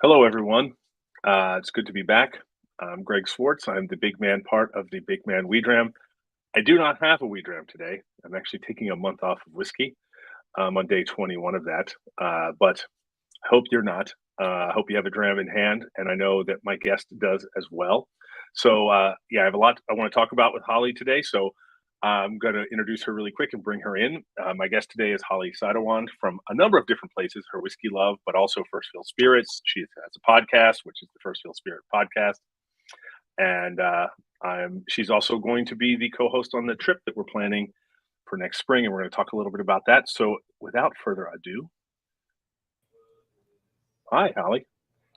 Hello, everyone. It's good to be back. I'm Greg Swartz. I'm the big man part of the Big Man We Dram. I do not have a We Dram today. I'm actually taking a month off of whiskey. On day 21 of that. But I hope you're not. I hope you have a dram in hand, and I know that my guest does as well. So, yeah, I have a lot I want to talk about with Holly today. So, I'm going to introduce her really quick and bring her in. My guest today is Holly Seidewand from a number of different places, her Whisky Love, but also First Fill Spirits. She has a podcast, which is the First Fill Spirit podcast. And she's also going to be the co host on the trip that we're planning for next spring. And we're going to talk a little bit about that. So, without further ado, hi, Holly.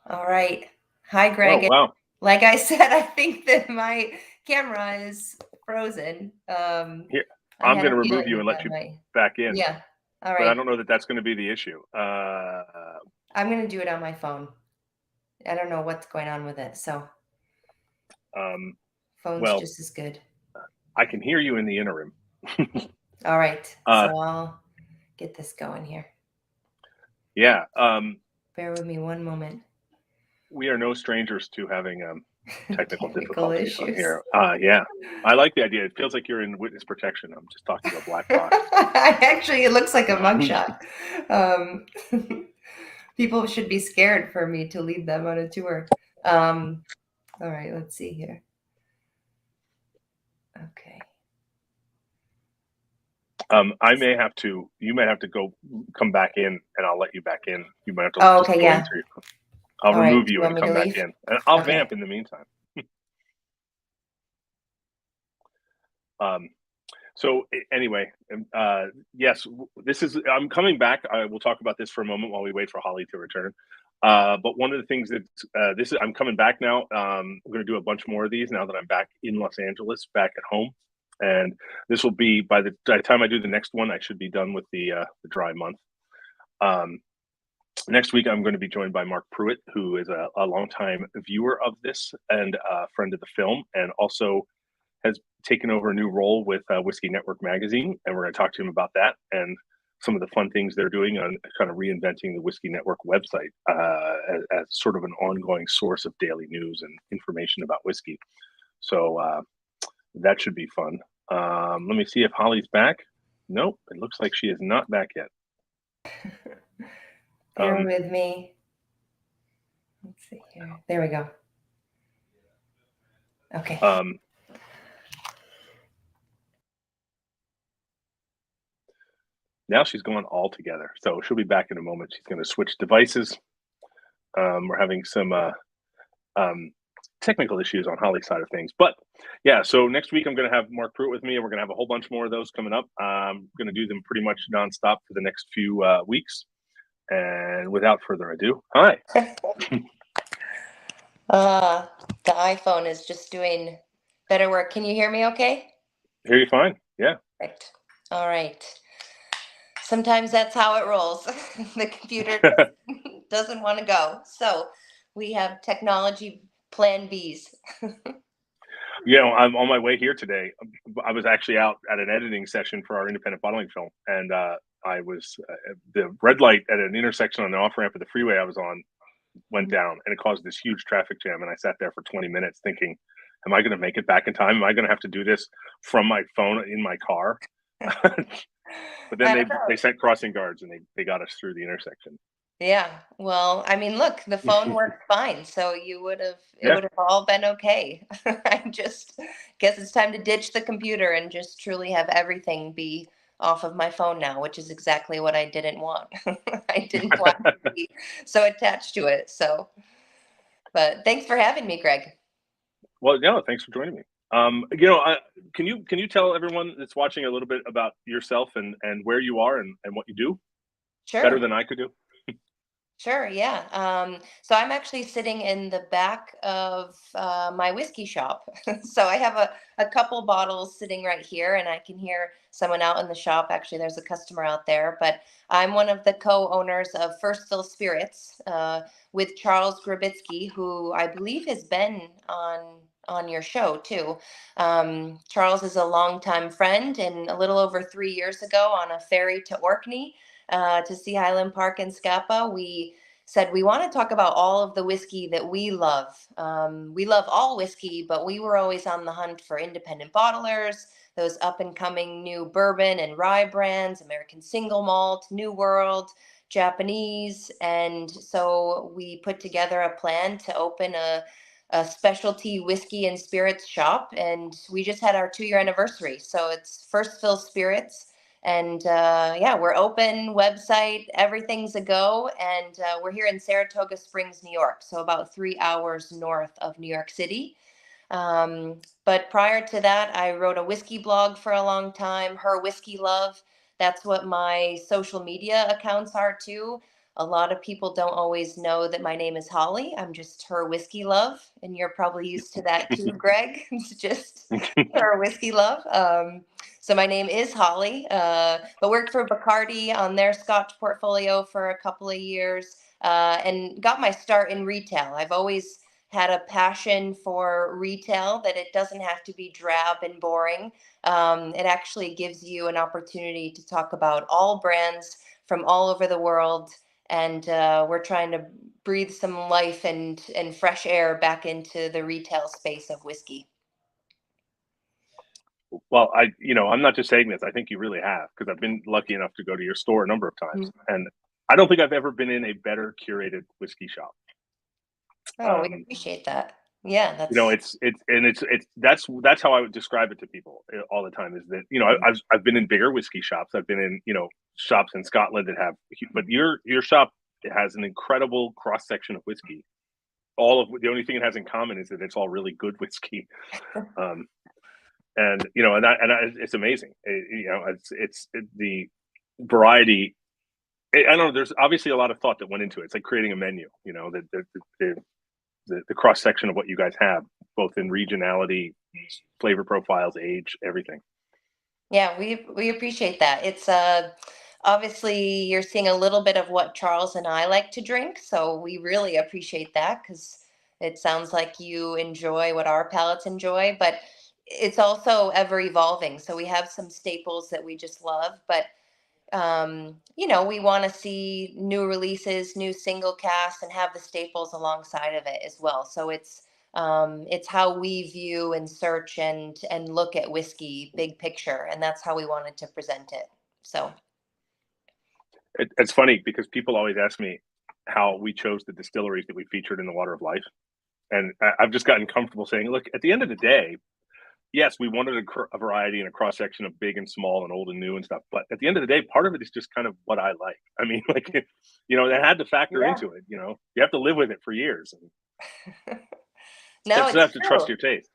All right. Hi, Oh, Greg. And wow. like I said, I think that my camera is frozen. Here, I I'm had going a to remove feeling you and let that you might. back in, Yeah. All but I right. don't know that that's going to be the issue. I'm going to do it on my phone. I don't know what's going on with it. So, um, phone's well, just as good. I can hear you in the interim. All right. uh, So, I'll get this going here. yeah, Bear with me one moment. we are no strangers to having technical Technical difficulties on issues. here. Yeah, I like the idea. It feels like you're in witness protection. I'm just talking to a black box. Actually, it looks like a mugshot. Um, people should be scared for me to lead them on a tour. Um, all right, let's see here. Okay. You may have to come back in, and I'll let you back in. You might have to Oh, just okay, go yeah. into your, I'll All right. remove Do you you want and me come to back leave? in, and I'll Okay. vamp in the meantime. Um, so anyway, yes, this is. I'm coming back. I will talk about this for a moment while we wait for Holly to return. But one of the things that this is, I'm coming back now. I'm going to do a bunch more of these now that I'm back in Los Angeles, back at home, and this will be by the time I do the next one, I should be done with the dry month. Um, Next week, I'm going to be joined by Mark Pruitt, who is a longtime viewer of this and a friend of the film, and also has taken over a new role with Whiskey Network magazine, and we're going to talk to him about that and some of the fun things they're doing on kind of reinventing the Whiskey Network website as sort of an ongoing source of daily news and information about whiskey. So that should be fun. Let me see if Holly's back. Nope, it looks like she is not back yet. Bear with me. Let's see here. There we go. Okay. Now she's going all together. So she'll be back in a moment. She's going to switch devices. We're having some technical issues on Holly's side of things. But yeah, so next week I'm going to have Mark Pruitt with me, and we're going to have a whole bunch more of those coming up. I'm going to do them pretty much nonstop for the next few weeks. And without further ado, hi. The iPhone is just doing better work. Can you hear me okay? Hear you fine. Yeah. Right. All right. Sometimes that's how it rolls. The computer doesn't want to go. So we have technology plan Bs. I'm on my way here today. I was actually out at an editing session for our independent bottling film, and I was the red light at an intersection on the off ramp of the freeway I was on went down, and it caused this huge traffic jam. And I sat there for 20 minutes thinking, "Am I going to make it back in time? Am I going to have to do this from my phone in my car?" But then they sent crossing guards, and they got us through the intersection. Yeah. Well, I mean, look, the phone worked fine, so it Yeah. would have all been okay. I just guess it's time to ditch the computer and just truly have everything be off of my phone now, which is exactly what I didn't want. I didn't want to be so attached to it. So, but thanks for having me, Greg. Well, no, thanks for joining me. Can you tell everyone that's watching a little bit about yourself and where you are and what you do better Sure. than I could do? Sure, yeah. So I'm actually sitting in the back of my whiskey shop. So I have a couple bottles sitting right here, and I can hear someone out in the shop. Actually, there's a customer out there, but I'm one of the co-owners of First Fill Spirits with Charles Grabitsky, who I believe has been on your show too. Charles is a longtime friend, and a little over 3 years ago on a ferry to Orkney to see Highland Park and Scapa, we said, we want to talk about all of the whiskey that we love. We love all whiskey, but we were always on the hunt for independent bottlers, those up and coming new bourbon and rye brands, American single malt, New World, Japanese. And so we put together a plan to open a specialty whiskey and spirits shop. And we just had our 2-year anniversary. So it's First Fill Spirits. And yeah, we're open, website, everything's a go. And we're here in Saratoga Springs, New York. So about 3 hours north of New York City. But prior to that, I wrote a whiskey blog for a long time, Her Whisky Love. That's what my social media accounts are too. A lot of people don't always know that my name is Holly. I'm just Her Whisky Love. And you're probably used to that too, Greg. It's just Her Whisky Love. So my name is Holly, but worked for Bacardi on their Scotch portfolio for a couple of years, and got my start in retail. I've always had a passion for retail, that it doesn't have to be drab and boring. It actually gives you an opportunity to talk about all brands from all over the world. And we're trying to breathe some life and fresh air back into the retail space of whiskey. Well, I'm not just saying this. I think you really have, because I've been lucky enough to go to your store a number of times, and I don't think I've ever been in a better curated whiskey shop. Oh, we appreciate that. Yeah, that's that's how I would describe it to people all the time. Is that I've been in bigger whiskey shops. I've been in shops in Scotland that have, but your shop has an incredible cross section of whiskey. The only thing it has in common is that it's all really good whiskey. And it's amazing. It's the variety. I don't know. There's obviously a lot of thought that went into it. It's like creating a menu. The cross section of what you guys have, both in regionality, flavor profiles, age, everything. Yeah, we appreciate that. It's obviously you're seeing a little bit of what Charles and I like to drink, so we really appreciate that, because it sounds like you enjoy what our palates enjoy, but it's also ever evolving. So we have some staples that we just love, but we want to see new releases, new single casts, and have the staples alongside of it as well. So it's how we view and search and look at whiskey big picture, and that's how we wanted to present it. So it's funny, because people always ask me how we chose the distilleries that we featured in the Water of Life, and I've just gotten comfortable saying, look, at the end of the day, yes, we wanted a variety and a cross section of big and small and old and new and stuff. But at the end of the day, part of it is just kind of what I like. I mean, like, they had to factor into it. You have to live with it for years. No, you have to trust your taste.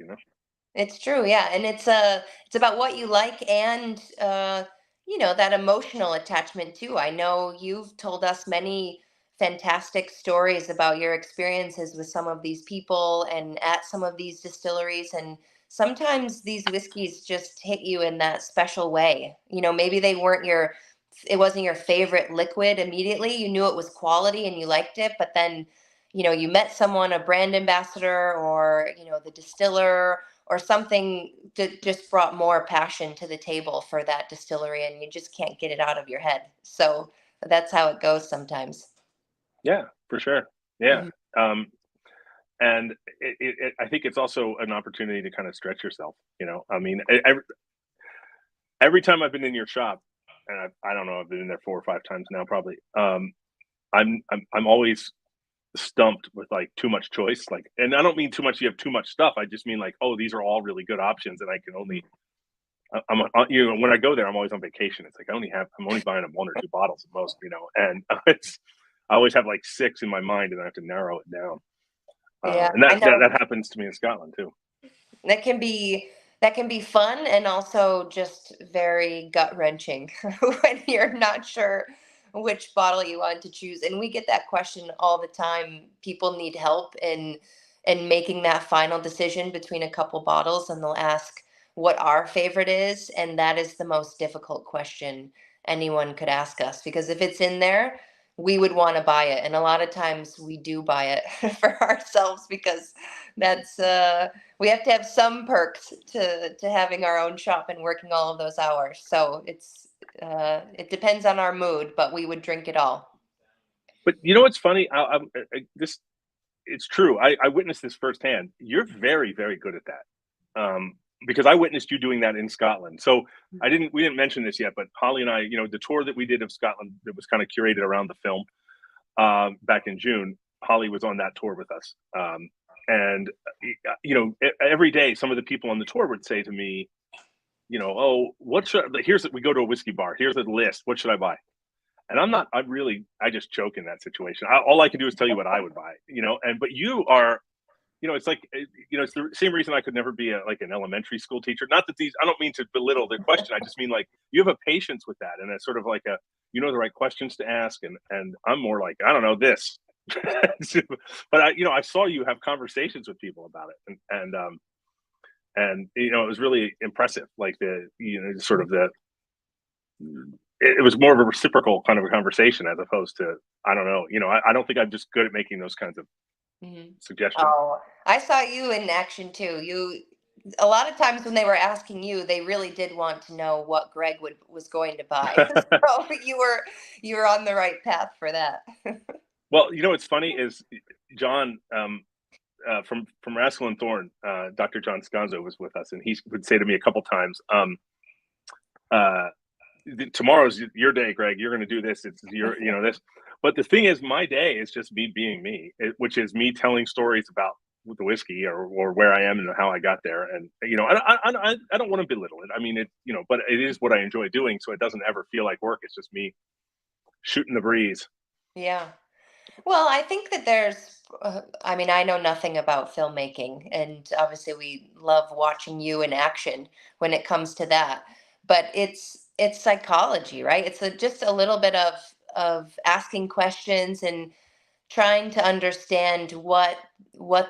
It's true, yeah, and it's about what you like, and that emotional attachment too. I know you've told us many fantastic stories about your experiences with some of these people and at some of these distilleries, and sometimes these whiskeys just hit you in that special way. Maybe it wasn't your favorite liquid immediately. You knew it was quality and you liked it, but then you met someone, a brand ambassador, or the distiller, or something that just brought more passion to the table for that distillery, and you just can't get it out of your head. So that's how it goes sometimes. Yeah, for sure. Yeah. And I think it's also an opportunity to kind of stretch yourself. I mean, every time I've been in your shop, and I don't know, I've been in there 4 or 5 times now, probably. I'm always stumped with like too much choice. Like, and I don't mean too much. You have too much stuff. I just mean like, oh, these are all really good options, and I can only. When I go there, I'm always on vacation. It's like I'm only buying them 1 or 2 bottles at most. And I always have like 6 in my mind, and I have to narrow it down. Yeah, and that happens to me in Scotland too. That can be fun, and also just very gut wrenching when you're not sure which bottle you want to choose. And we get that question all the time. People need help in making that final decision between a couple bottles, and they'll ask what our favorite is, and that is the most difficult question anyone could ask us, because if it's in there, we would want to buy it, and a lot of times we do buy it for ourselves, because that's we have to have some perks to having our own shop and working all of those hours. So it depends on our mood, but we would drink it all. But you know what's funny? This it's true. I witnessed this firsthand. You're very, very good at that. Because I witnessed you doing that in Scotland. So we didn't mention this yet, but Holly and I, the tour that we did of Scotland that was kind of curated around the film back in June, Holly was on that tour with us. And every day some of the people on the tour would say to me, oh, we go to a whiskey bar. Here's a list. What should I buy? And I just joke in that situation. All I can do is tell you what I would buy, but you are, it's like, it's the same reason I could never be like an elementary school teacher. Not that I don't mean to belittle the question. I just mean like you have a patience with that. And it's sort of like the right questions to ask. And I'm more like, I don't know this, but I saw you have conversations with people about it. And it was really impressive. Like sort of it was more of a reciprocal kind of a conversation as opposed to, I don't know, I don't think I'm just good at making those kinds of suggestions. Oh, I saw you in action too. A lot of times when they were asking you, they really did want to know what Greg was going to buy. So you were on the right path for that. Well, what's funny is John from Rascal and Thorn, Dr. John Sconzo was with us, and he would say to me a couple times, tomorrow's your day, Greg. You're going to do this. It's your, this. But the thing is, my day is just me being me, which is me telling stories about the whiskey or where I am and how I got there. And I don't want to belittle it. I mean, but it is what I enjoy doing, so it doesn't ever feel like work. It's just me shooting the breeze. Yeah. Well, I think that I mean, I know nothing about filmmaking, and obviously we love watching you in action when it comes to that. But it's psychology, right? It's just a little bit of asking questions and trying to understand what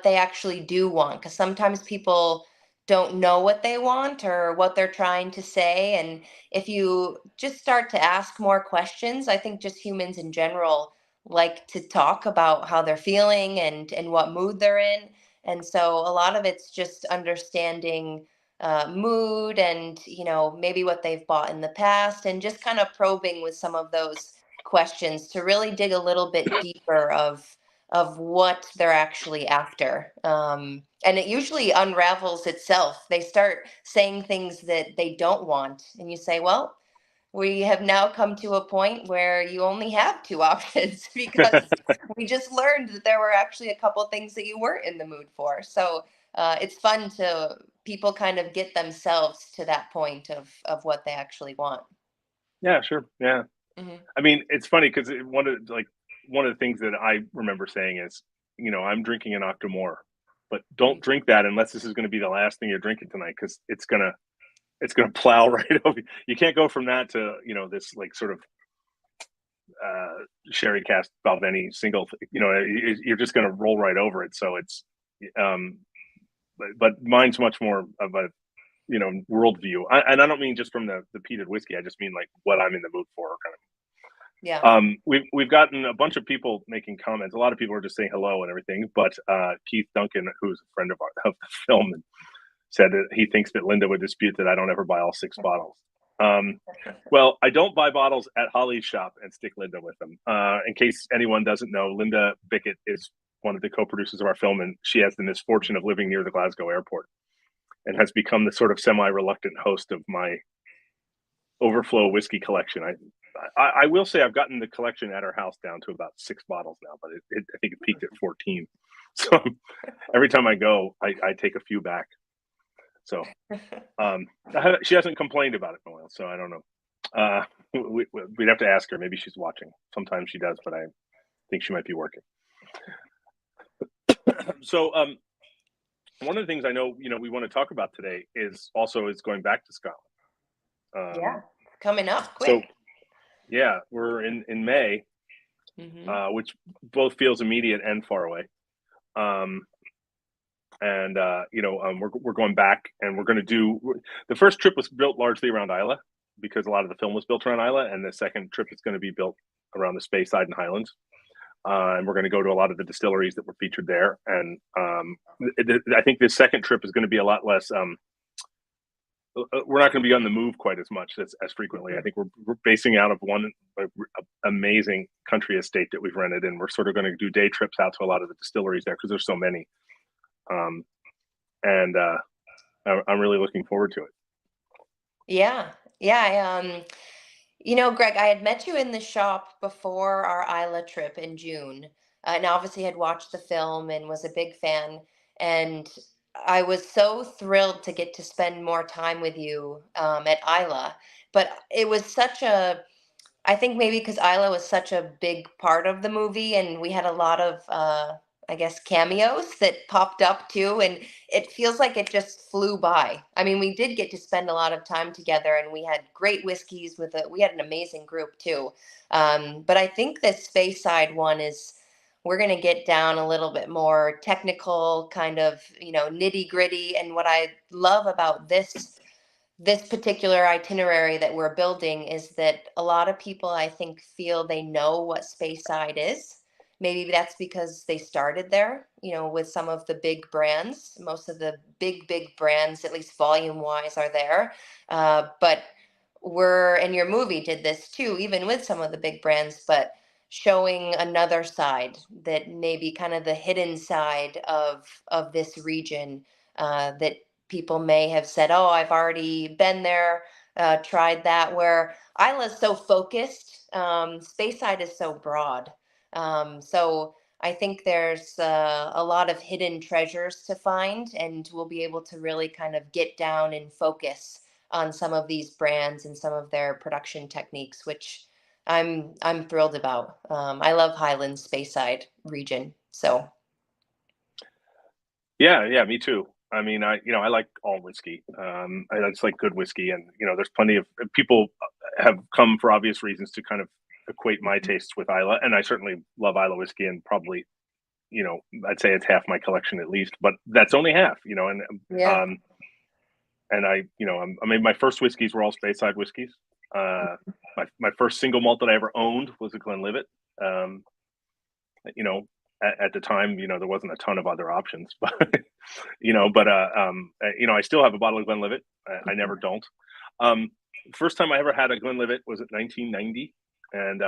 they actually do want, because sometimes people don't know what they want or what they're trying to say. And if you just start to ask more questions, I think just humans in general like to talk about how they're feeling and what mood they're in. And so a lot of it's just understanding mood and maybe what they've bought in the past, and just kind of probing with some of those questions to really dig a little bit deeper of what they're actually after. And it usually unravels itself. They start saying things that they don't want, and you say, well, we have now come to a point where you only have two options because we just learned that there were actually a couple of things that you weren't in the mood for. So it's fun to people kind of get themselves to that point of what they actually want. Yeah, sure. Yeah. Mm-hmm. I mean, it's funny because one of the things that I remember saying is, I'm drinking an Aultmore, but don't drink that unless this is going to be the last thing you're drinking tonight, because it's gonna plow right over. You can't go from that to this like sort of sherry cast Balvenie single. You're just going to roll right over it. So it's, but mine's much more of a worldview, and I don't mean just from the peated whiskey. I just mean like what I'm in the mood for, kind of. Yeah. We've gotten a bunch of people making comments. A lot of people are just saying hello and everything, but Keith Duncan, who's a friend of the film, said that he thinks that Linda would dispute that I don't ever buy all 6 bottles. Well, I don't buy bottles at Holly's shop and stick Linda with them. In case anyone doesn't know, Linda Bickett is one of the co-producers of our film, and she has the misfortune of living near the Glasgow airport and has become the sort of semi-reluctant host of my overflow whiskey collection. I will say I've gotten the collection at her house down to about 6 bottles now, but I think it peaked at 14. So every time I go, I take a few back. So she hasn't complained about it in a while, so I don't know. We'd have to ask her. Maybe she's watching. Sometimes she does, but I think she might be working. So one of the things I know, we want to talk about today is going back to Scotland. Yeah, coming up quick. So yeah, we're in May, which both feels immediate and far away. We're going back, and we're going to do the first trip was built largely around Islay because a lot of the film was built around Islay, and the second trip is going to be built around the Speyside and Highlands. And we're going to go to a lot of the distilleries that were featured there. And I think this second trip is going to be a lot less we're not going to be on the move quite as much as frequently. I think we're basing out of one amazing country estate that we've rented, and we're sort of going to do day trips out to a lot of the distilleries there because there's so many. And I'm really looking forward to it. Yeah. Yeah. Greg, I had met you in the shop before our Isla trip in June, and obviously had watched the film and was a big fan. And I was so thrilled to get to spend more time with you at Isla. But it was such a, I think maybe because Isla was such a big part of the movie, and we had a lot of, I guess, cameos that popped up too, and it feels like it just flew by. I mean, we did get to spend a lot of time together, and we had great whiskeys with it. We had an amazing group too. But I think this Speyside one is, we're going to get down a little bit more technical, kind of, nitty gritty. And what I love about this particular itinerary that we're building is that a lot of people, I think, feel they know what Speyside is. Maybe that's because they started there, with some of the big brands. Most of the big brands, at least volume wise, are there. But and your movie did this too, even with some of the big brands, but showing another side, that maybe kind of the hidden side of this region, that people may have said, "Oh, I've already been there, tried that." Where Isla's so focused, Speyside is so broad. So I think there's a lot of hidden treasures to find, and we'll be able to really kind of get down and focus on some of these brands and some of their production techniques, which I'm thrilled about. I love Highland Speyside region, so. Yeah, me too. I mean, I like all whiskey. I just like good whiskey, and there's plenty of people have come for obvious reasons to kind of equate my tastes with Isla, and I certainly love Isla whiskey, and probably, I'd say it's half my collection at least, but that's only half, Yeah. and I mean, my first whiskeys were all Speyside whiskeys. My first single malt that I ever owned was a Glenlivet. Um, at the time, there wasn't a ton of other options, but I still have a bottle of Glenlivet. I never don't. First time I ever had a Glenlivet was at 1990, and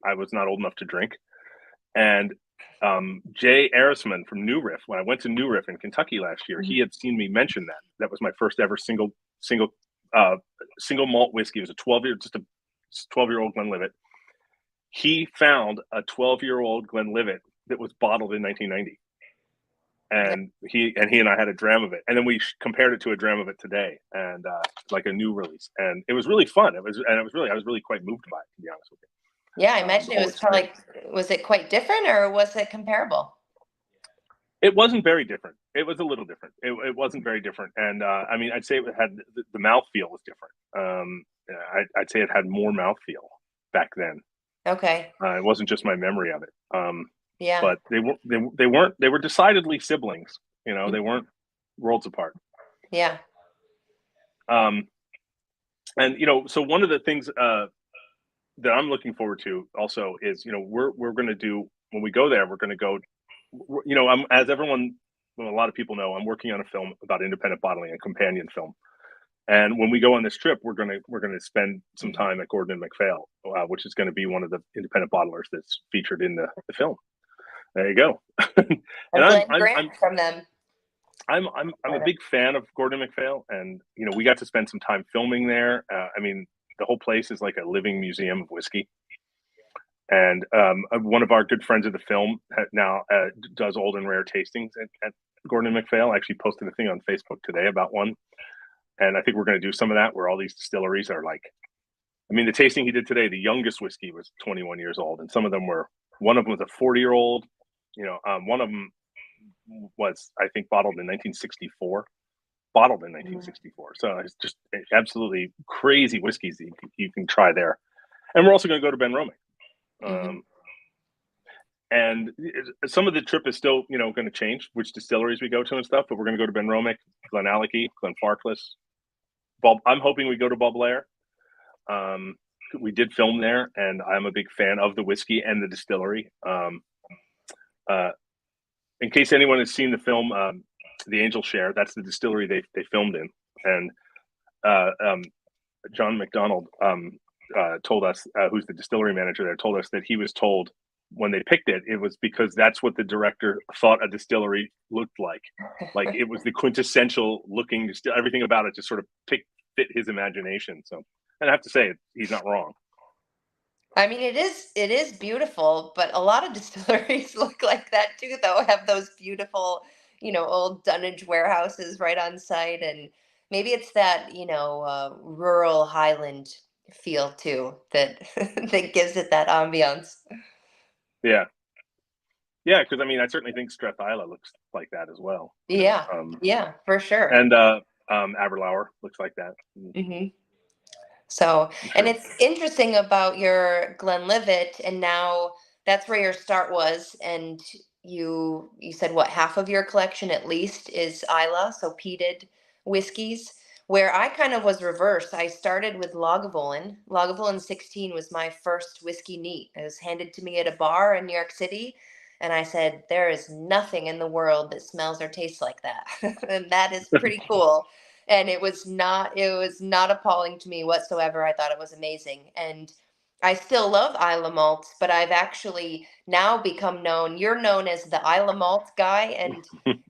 I was not old enough to drink. And Jay Arisman from New Riff, when I went to New Riff in Kentucky last year, he had seen me mention that. That was my first ever single malt whiskey. It was a 12-year-old Glenlivet. He found a 12-year-old Glenlivet that was bottled in 1990, and he and I had a dram of it, and then we compared it to a dram of it today, and like a new release, and it was really fun. I was really quite moved by it, to be honest with you. Yeah, I imagine it was probably, was it quite different or was it comparable? It wasn't very different. It was a little different. It wasn't very different, and I mean, I'd say it had the mouthfeel was different. I'd say it had more mouthfeel back then. Okay. It wasn't just my memory of it. Yeah. But they were decidedly siblings. They weren't worlds apart. Yeah. And so one of the things that I'm looking forward to also is, we're going to do, when we go there, we're going to go, as everyone, a lot of people know, I'm working on a film about independent bottling, a companion film. And when we go on this trip, we're gonna spend some time at Gordon and MacPhail, which is going to be one of the independent bottlers that's featured in the film. There you go. And I'm from them. I'm a big fan of Gordon and MacPhail, and we got to spend some time filming there. I mean, the whole place is like a living museum of whiskey. And one of our good friends of the film now does old and rare tastings at Gordon and MacPhail. I actually posted a thing on Facebook today about one. And I think we're going to do some of that, where all these distilleries are like, I mean, the tasting he did today, the youngest whiskey was 21 years old. And some of them one of them was a 40-year-old, one of them was, I think, bottled in 1964. So it's just absolutely crazy whiskeys that you can try there. And we're also going to go to Ben and some of the trip is still, going to change which distilleries we go to and stuff, but we're going to go to Benromic, Glenallachie, Glenfarclas. I'm hoping we go to Beaublair. We did film there, and I'm a big fan of the whiskey and the distillery. In case anyone has seen the film, The Angel Share, that's the distillery they filmed in. And John McDonald told us, who's the distillery manager there, told us that he was told when they picked it, it was because that's what the director thought a distillery looked like. Like it was the quintessential looking, everything about it just sort of fit his imagination. So, and I have to say, he's not wrong. I mean, it is beautiful, but a lot of distilleries look like that too, though. Have those beautiful, old dunnage warehouses right on site, and maybe it's that, rural Highland feel too that that gives it that ambiance. Yeah. Yeah, because I mean, I certainly think Strathisla looks like that as well. Yeah, yeah, for sure. And Aberlour looks like that. Hmm. So, and Sure. it's interesting about your Glenlivet, and now that's where your start was, and you said what, half of your collection at least is Isla, so peated whiskeys. Where I kind of was reversed. I started with Lagavulin. Lagavulin 16 was my first whiskey neat. It was handed to me at a bar in New York City, and I said, there is nothing in the world that smells or tastes like that. And that is pretty cool. And it was not appalling to me whatsoever. I thought it was amazing. And I still love Isla malts, but I've actually now become known. You're known as the Isla malt guy, and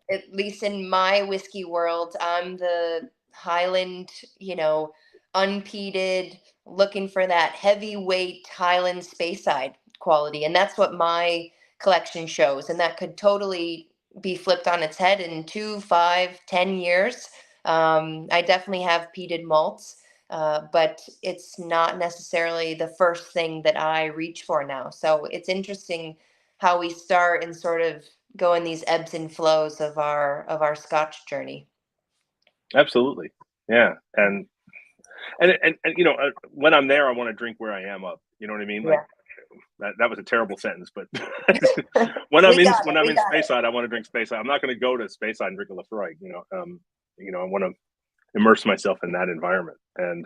at least in my whiskey world, I'm the Highland, unpeated, looking for that heavyweight Highland Speyside quality. And that's what my collection shows. And that could totally be flipped on its head in 2, 5, 10 years. I definitely have peated malts, but it's not necessarily the first thing that I reach for now. So it's interesting how we start and sort of go in these ebbs and flows of our Scotch journey. Absolutely. Yeah. And when I'm there, I want to drink where I am up. You know what I mean? Like Yeah. that was a terrible sentence, but We got when it. I'm We in got it. Speyside, I want to drink Speyside. I'm not going to go to Speyside and drink a Lefroy. I want to immerse myself in that environment. And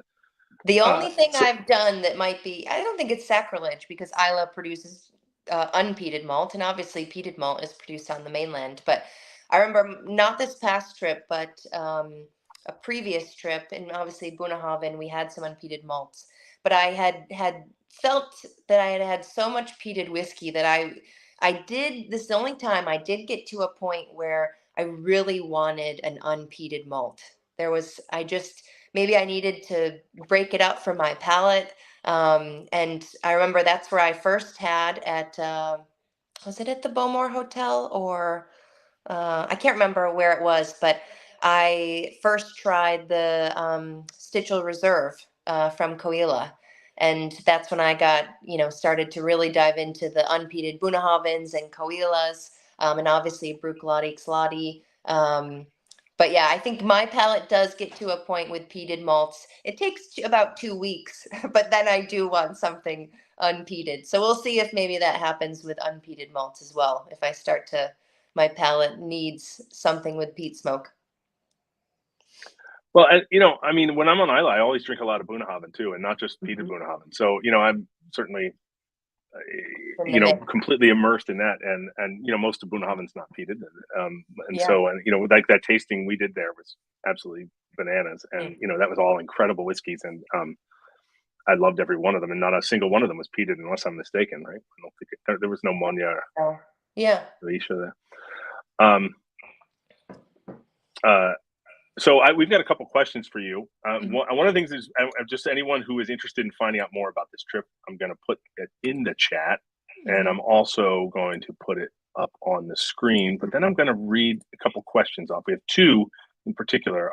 The only thing so I've done that might be, I don't think it's sacrilege because Isla produces unpeated malt, and obviously peated malt is produced on the mainland. But I remember not this past trip, but a previous trip, and obviously Bunnahabhain, we had some unpeated malts. But I had felt that I had had so much peated whiskey that I did. This is the only time I did get to a point where I really wanted an unpeated malt. I just maybe I needed to break it up for my palate. And I remember that's where I first had was it at the Bowmore Hotel or I can't remember where it was, but I first tried the Stichel Reserve from Coilla. And that's when I got, started to really dive into the unpeated Bunnahabhains and Coillas, and obviously Bruichladdich Slotty. But yeah, I think my palate does get to a point with peated malts. It takes about 2 weeks, but then I do want something unpeated. So we'll see if maybe that happens with unpeated malts as well. If I start to, my palate needs something with peat smoke. well, and I mean, when I'm on Isla, I always drink a lot of Bunnahabhain too, and not just peated Mhm. Bunnahabhain. So I'm certainly In the mix. completely immersed in that, and most of Bunnahabhain's not peated, and Yeah. so like that tasting we did there was absolutely bananas, and Mm. that was all incredible whiskeys, and I loved every one of them, and not a single one of them was peated, unless I'm mistaken, right? I don't think there was no Monia or Oh, yeah. Alicia there. Um, uh, so we've got a couple questions for you. Mhm. One of the things is just anyone who is interested in finding out more about this trip, I'm going to put it in the chat, and Mhm. I'm also going to put it up on the screen. But then I'm going to read a couple questions off. We have two in particular.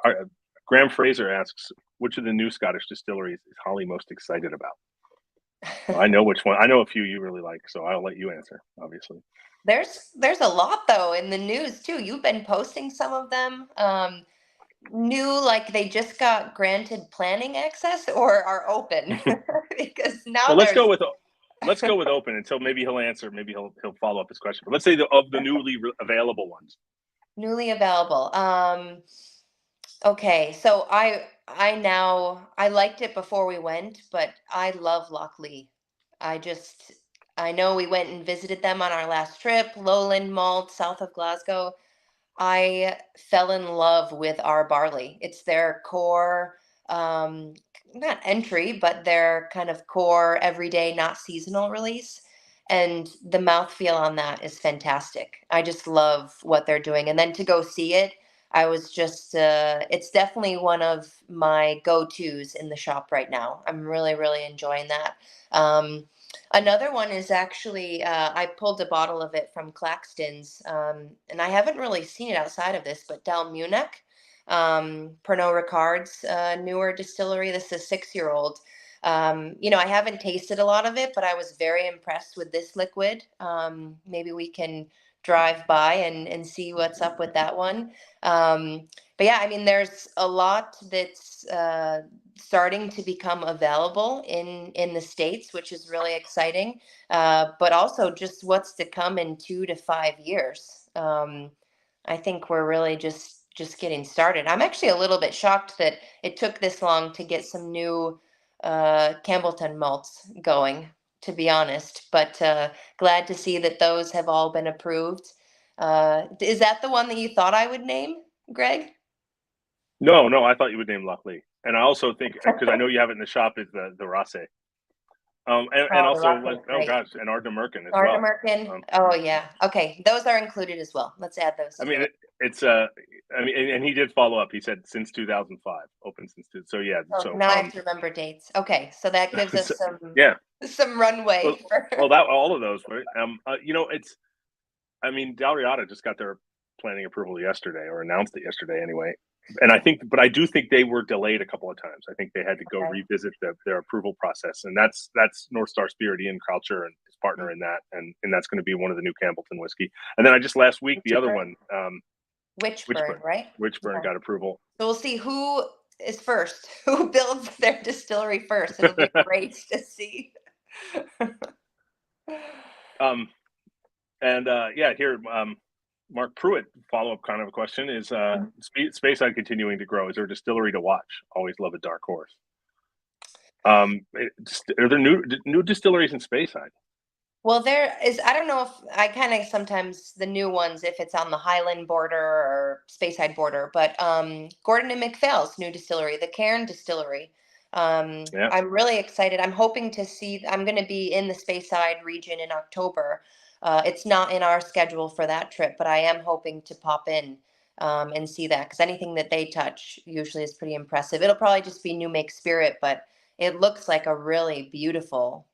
Graham Fraser asks, which of the new Scottish distilleries is Holly most excited about? Well, I know which one. I know a few you really like, so I'll let you answer, obviously. There's a lot though in the news too. You've been posting some of them. New, like they just got granted planning access or are open because now Well, there's let's go with open until maybe he'll answer. Maybe he'll follow up his question. But let's say of the newly available ones. newly available. Okay, so I liked it before we went, but I love Lockleigh. I just I know we went and visited them on our last trip, Lowland Malt, south of Glasgow. I fell in love with our barley. It's their core, um, not entry, but their kind of core everyday, not seasonal release. And the mouthfeel on that is fantastic. I just love what they're doing. And then to go see it, I was just, it's definitely one of my go-tos in the shop right now. I'm really, really enjoying that. Another one is actually, I pulled a bottle of it from Claxton's, and I haven't really seen it outside of this, but Del Munich, Pernod Ricard's newer distillery. This is a 6-year-old. I haven't tasted a lot of it, but I was very impressed with this liquid. Maybe we can drive by and see what's up with that one. But yeah, I mean, there's a lot that's starting to become available in the States, which is really exciting. But also just what's to come in 2 to 5 years. I think we're really just getting started. I'm actually a little bit shocked that it took this long to get some new Campbellton malts going, to be honest. But glad to see that those have all been approved. Is that the one that you thought I would name, Greg? No, no, I thought you would name Lochley, and I also think because I know you have it in the shop is the Rasse. And Oh, the also rock like is oh great. gosh, and Ardnamurchan as well. Ardnamurchan. Um, Oh yeah. Okay, those are included as well. Let's add those I to the mean list. it's I mean and he did follow up. He said since 2005, open since so yeah. Oh, So now I have to remember dates. Okay, so that gives so, us some yeah. some runway Well, for. well, that all of those, right? It's. I mean, Dalriada just got their planning approval yesterday, or announced it yesterday, anyway. And but I do think they were delayed a couple of times. I think they had to go Okay. revisit their approval process, and that's North Star Spirit, Ian Croucher, and his partner in that, and that's going to be one of the new Campbellton whiskey. And then I just last week the other Witchburn. one, Witchburn, Witchburn, right? Witchburn Okay. got approval. So we'll see who is first, who builds their distillery first. It'll be a race to see. um, and yeah, here Mark Pruitt follow up kind of a question is Speyside continuing to grow? Is there a distillery to watch? Always love a dark horse. Are there new distilleries in Speyside? Well, there is, I don't know if I kind of sometimes the new ones, if it's on the Highland border or Speyside border, but Gordon and MacPhail's new distillery, the Cairn Distillery. Yeah. I'm really excited. I'm hoping to see, I'm going to be in the Speyside region in October. It's not in our schedule for that trip, but I am hoping to pop in and see that because anything that they touch usually is pretty impressive. It'll probably just be new make spirit, but it looks like a really beautiful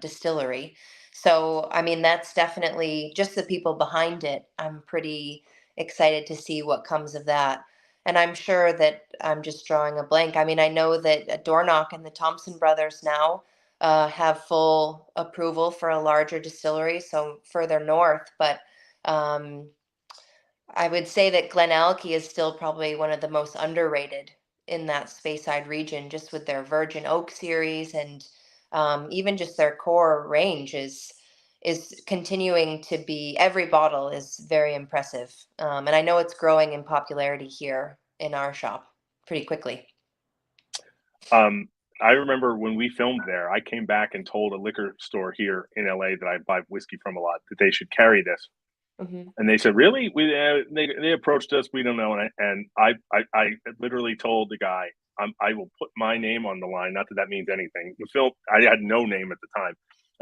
distillery. So, I mean, that's definitely just the people behind it. I'm pretty excited to see what comes of that. And I'm sure that I'm just drawing a blank. I mean, I know that Dornoch and the Thompson brothers now have full approval for a larger distillery, so further north. But um, I would say that Glenallachie is still probably one of the most underrated in that Speyside region, just with their Virgin Oak series and even just their core range is continuing to be. Every bottle is very impressive, and I know it's growing in popularity here in our shop pretty quickly. I remember when we filmed there, I came back and told a liquor store here in LA that I buy whiskey from a lot that they should carry this. Hmm. And they said, "Really?" They approached us. We don't know. And I literally told the guy, I will put my name on the line. Not that that means anything. The film, I had no name at the time,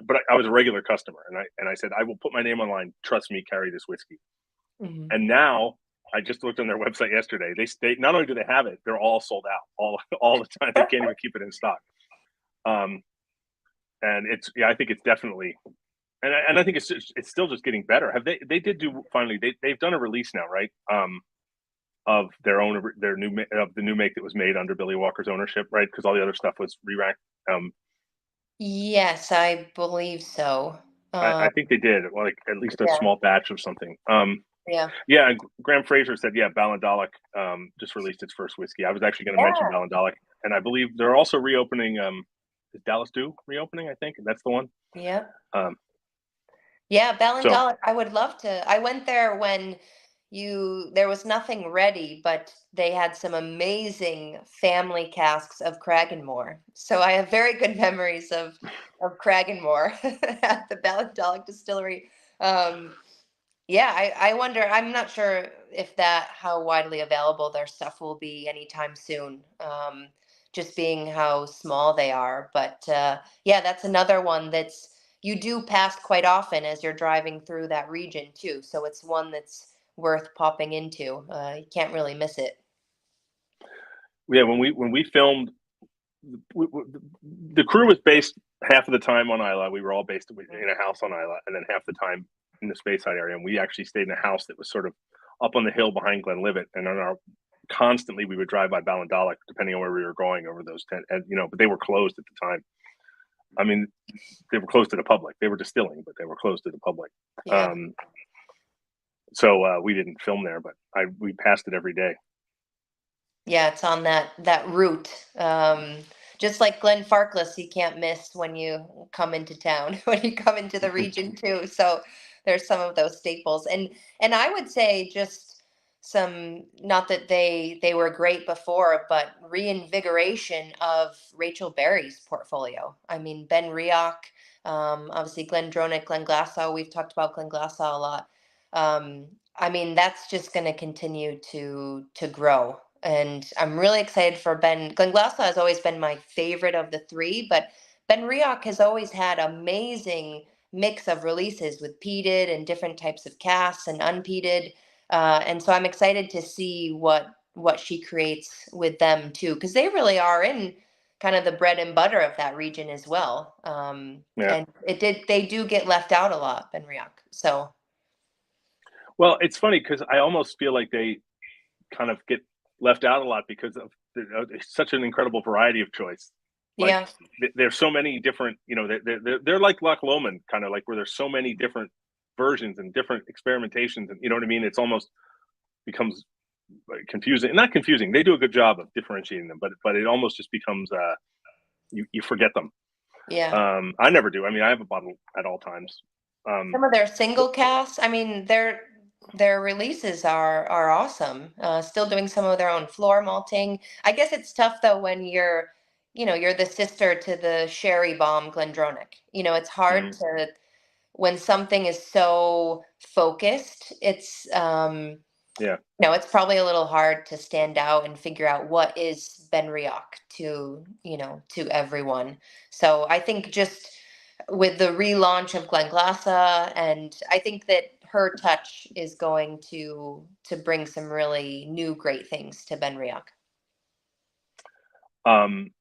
but I was a regular customer, and I said, "I will put my name on the line. Trust me, carry this whiskey." Hmm. And now I just looked on their website yesterday. They not only do they have it, they're all sold out all the time. They can't even keep it in stock. Um, and it's I think it's definitely and I think it's still just getting better. Have they did do finally they've done a release now, right? Of their new make that was made under Billy Walker's ownership, right? Because all the other stuff was re-racked. Um, Yes, I believe so. I think they did, like at least a Yeah, small batch of something. yeah, Yeah, and Graham Fraser said, yeah, Ballandolic just released its first whiskey. I was actually going to mention yeah, Ballandolic, and I believe they're also reopening. Is Dallas Dew reopening? I think that's the one. yeah. Um, Yeah, so Ballindollig, I would love to. I went there when there was nothing ready, but they had some amazing family casks of Cragganmore. So I have very good memories of Cragganmore at the Ballindollig distillery. Um, yeah, I wonder, I'm not sure. if that how widely available their stuff will be anytime soon. Just being how small they are, but yeah, that's another one that's you do pass quite often as you're driving through that region too. So it's one that's worth popping into. You can't really miss it. Yeah, when we filmed, w- w- the crew was based half of the time on Isla. We were all based in a house on Isla, and then half the time in the Speyside area. And we actually stayed in a house that was sort of up on the hill behind Glenlivet. And on our constantly we would drive by Ballindock, depending on where we were going over those 10. And but they were closed at the time. I mean, they were closed to the public. They were distilling, but they were closed to the public. Yeah. So we didn't film there, but we passed it every day. Yeah, it's on that route. Just like Glen Farkless, you can't miss when you come into town, when you come into the region too. So there's some of those staples, and I would say just some, not that they were great before, but reinvigoration of Rachel Berry's portfolio. I mean, Ben Rioch, obviously Glendronach, Glenglassaugh. We've talked about Glenglassaugh a lot. Um, I mean, that's just going to continue to grow, and I'm really excited for Ben. Glenglassaugh has always been my favorite of the three, but Ben Rioch has always had amazing mix of releases with peated and different types of casks and unpeated, and so I'm excited to see what she creates with them too, because they really are in kind of the bread and butter of that region as well. Yeah. And they do get left out a lot, Ben Rioch. So. Well, it's funny because I almost feel like they kind of get left out a lot because of such an incredible variety of choice. Like Yeah. there's so many different, they're like Loch Lomond, kind of like where there's so many different versions and different experimentations, and you know what I mean. It's almost becomes confusing. Not confusing. They do a good job of differentiating them, but it almost just becomes you forget them. Yeah. I never do. I mean, I have a bottle at all times. Some of their single casts, I mean, their releases are awesome. Still doing some of their own floor malting. I guess it's tough though when you're the sister to the Sherry Bomb Glendronach. It's hard Mhm. to when something is so focused. Yeah. It's probably a little hard to stand out and figure out what is Ben Rioch to everyone. So I think just with the relaunch of Glenglassaugh, and I think that her touch is going to bring some really new great things to Ben Rioch. Um,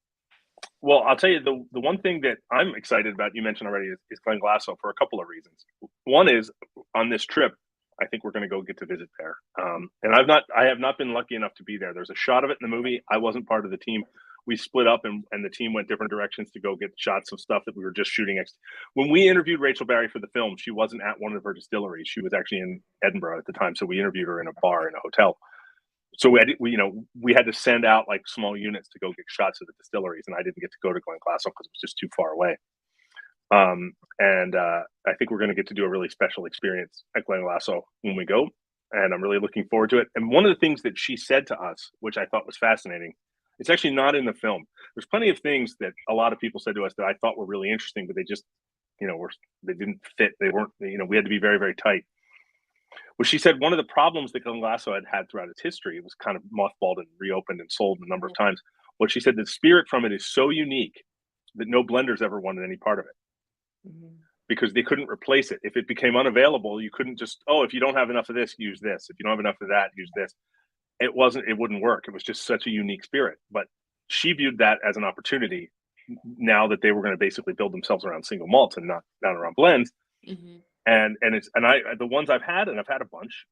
Well, I'll tell you the one thing that I'm excited about, you mentioned already, is Glenglassaugh for a couple of reasons. One is on this trip, I think we're going to go get to visit there. And I have not been lucky enough to be there. There's a shot of it in the movie. I wasn't part of the team. We split up and the team went different directions to go get shots of stuff that we were just shooting next. When we interviewed Rachel Berry for the film, she wasn't at one of her distilleries. She was actually in Edinburgh at the time. So we interviewed her in a bar in a hotel. So we had to send out like small units to go get shots of the distilleries, and I didn't get to go to Glenglassaugh because it was just too far away. And I think we're going to get to do a really special experience at Glenglassaugh when we go, and I'm really looking forward to it. And one of the things that she said to us, which I thought was fascinating, it's actually not in the film. There's plenty of things that a lot of people said to us that I thought were really interesting, but they just, they didn't fit. They weren't, we had to be very, very tight. Well, she said one of the problems that Glenglassaugh had throughout its history, it was kind of mothballed and reopened and sold a number of times. What she said, the spirit from it is so unique that no blenders ever wanted any part of it because they couldn't replace it. If it became unavailable, you couldn't just, if you don't have enough of this, use this. If you don't have enough of that, use this. It wouldn't work. It was just such a unique spirit. But she viewed that as an opportunity now that they were going to basically build themselves around single malts and not around blends. Mm-hmm. And the ones I've had, and I've had a bunch,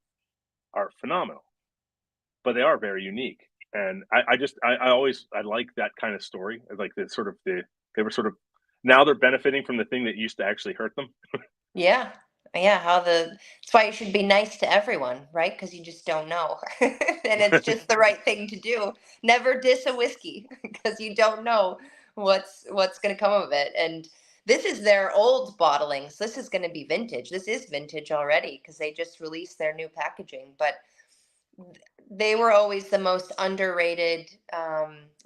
are phenomenal, but they are very unique. And I always like that kind of story. Like they were sort of, now they're benefiting from the thing that used to actually hurt them. Yeah. Yeah. That's why you should be nice to everyone, right? Because you just don't know. And it's just the right thing to do. Never diss a whiskey because you don't know what's going to come of it. And this is their old bottlings. This is going to be vintage. This is vintage already because they just released their new packaging. But they were always the most underrated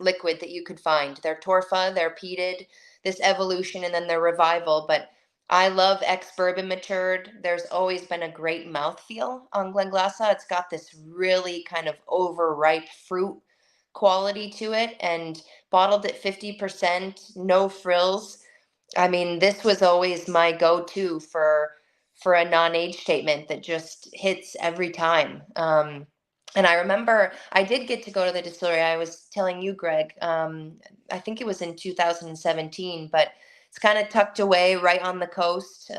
liquid that you could find. Their Torfa, their peated, this evolution, and then their revival. But I love ex-bourbon matured. There's always been a great mouthfeel on Glenglassaugh. It's got this really kind of overripe fruit quality to it, and bottled at 50%, no frills. I mean, this was always my go-to for a non-age statement that just hits every time. And I remember I did get to go to the distillery. I was telling you, Greg. I think it was in 2017, but it's kind of tucked away right on the coast.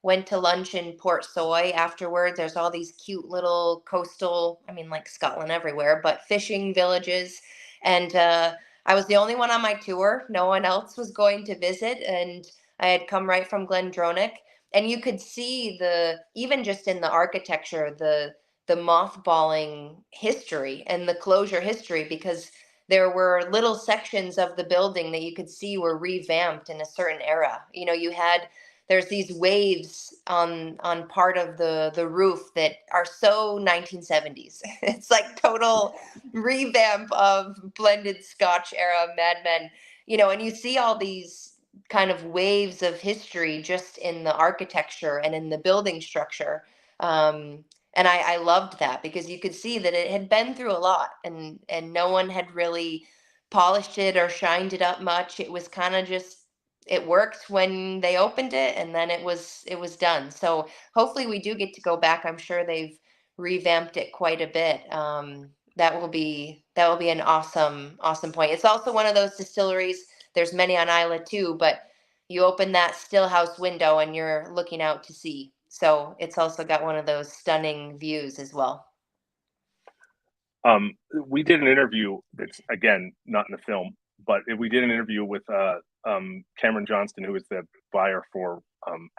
Went to lunch in Port Soy afterwards. There's all these cute little coastal, I mean, like Scotland everywhere, but fishing villages. And I was the only one on my tour. No one else was going to visit. And I had come right from Glendronach. And you could see even just in the architecture, the mothballing history and the closure history, because there were little sections of the building that you could see were revamped in a certain era. You know, there's these waves on part of the roof that are so 1970s. It's like total revamp of blended Scotch era Mad Men. You know, and you see all these kind of waves of history just in the architecture and in the building structure. And I loved that because you could see that it had been through a lot, and no one had really polished it or shined it up much. It was kind of just, it worked when they opened it, and then it was done. So hopefully we do get to go back. I'm sure they've revamped it quite a bit. That will be an awesome point. It's also one of those distilleries. There's many on Isla too, but you open that still house window and you're looking out to sea. So it's also got one of those stunning views as well. We did an interview that's, again, not in the film, but we did an interview with Cameron Johnston, who is the buyer for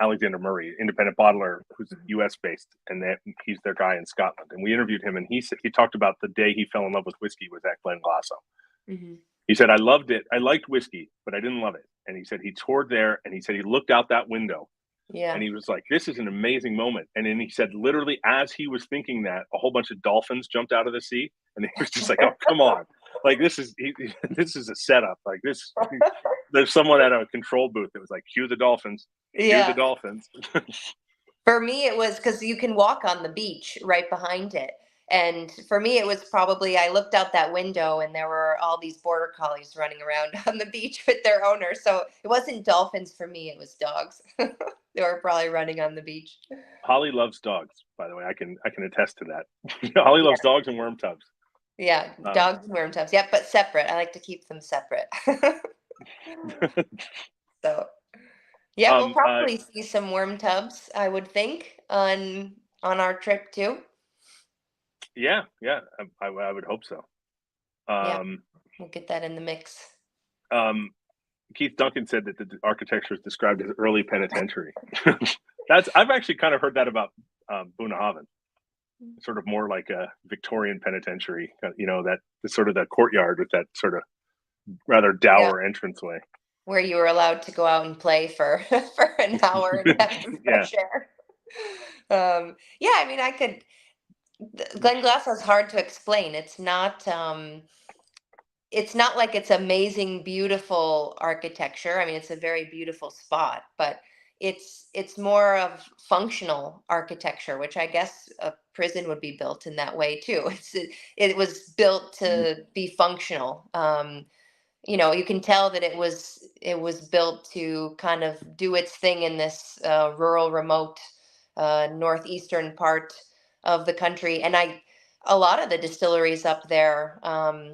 Alexander Murray, independent bottler who's US based, and he's their guy in Scotland. And we interviewed him, and he talked about the day he fell in love with whiskey was at Glenglassaugh. Mm-hmm. He said, I loved it. I liked whiskey, but I didn't love it. And he said he toured there, and he said he looked out that window, Yeah. and he was like, this is an amazing moment. And then he said, literally, as he was thinking that, a whole bunch of dolphins jumped out of the sea. And he was just like, oh, come on. Like, this is a setup. Like, there's someone at a control booth that was like, cue the dolphins. Cue the dolphins. For me, it was because you can walk on the beach right behind it. And for me, it was probably, I looked out that window and there were all these border collies running around on the beach with their owner. So it wasn't dolphins for me, it was dogs. They were probably running on the beach. Holly loves dogs, by the way. I can attest to that. Holly loves dogs and worm tubs. Yeah, dogs and worm tubs. Yeah, but separate. I like to keep them separate. So, yeah, we'll probably see some worm tubs, I would think, on our trip too. Yeah, I would hope so. Yeah, we'll get that in the mix. Keith Duncan said that the architecture is described as early penitentiary. I've actually kind of heard that about Bunnahabhain, sort of more like a Victorian penitentiary. You know, that the sort of that courtyard with that sort of rather dour entranceway, where you were allowed to go out and play for an hour and have some fresh air. Yeah, I mean, Glenglassaugh is hard to explain. It's not like it's amazing, beautiful architecture. I mean, it's a very beautiful spot, but it's more of functional architecture, which I guess a prison would be built in that way too. It was built to be functional. You know, you can tell that it was built to kind of do its thing in this rural, remote northeastern part of the country. And a lot of the distilleries up there,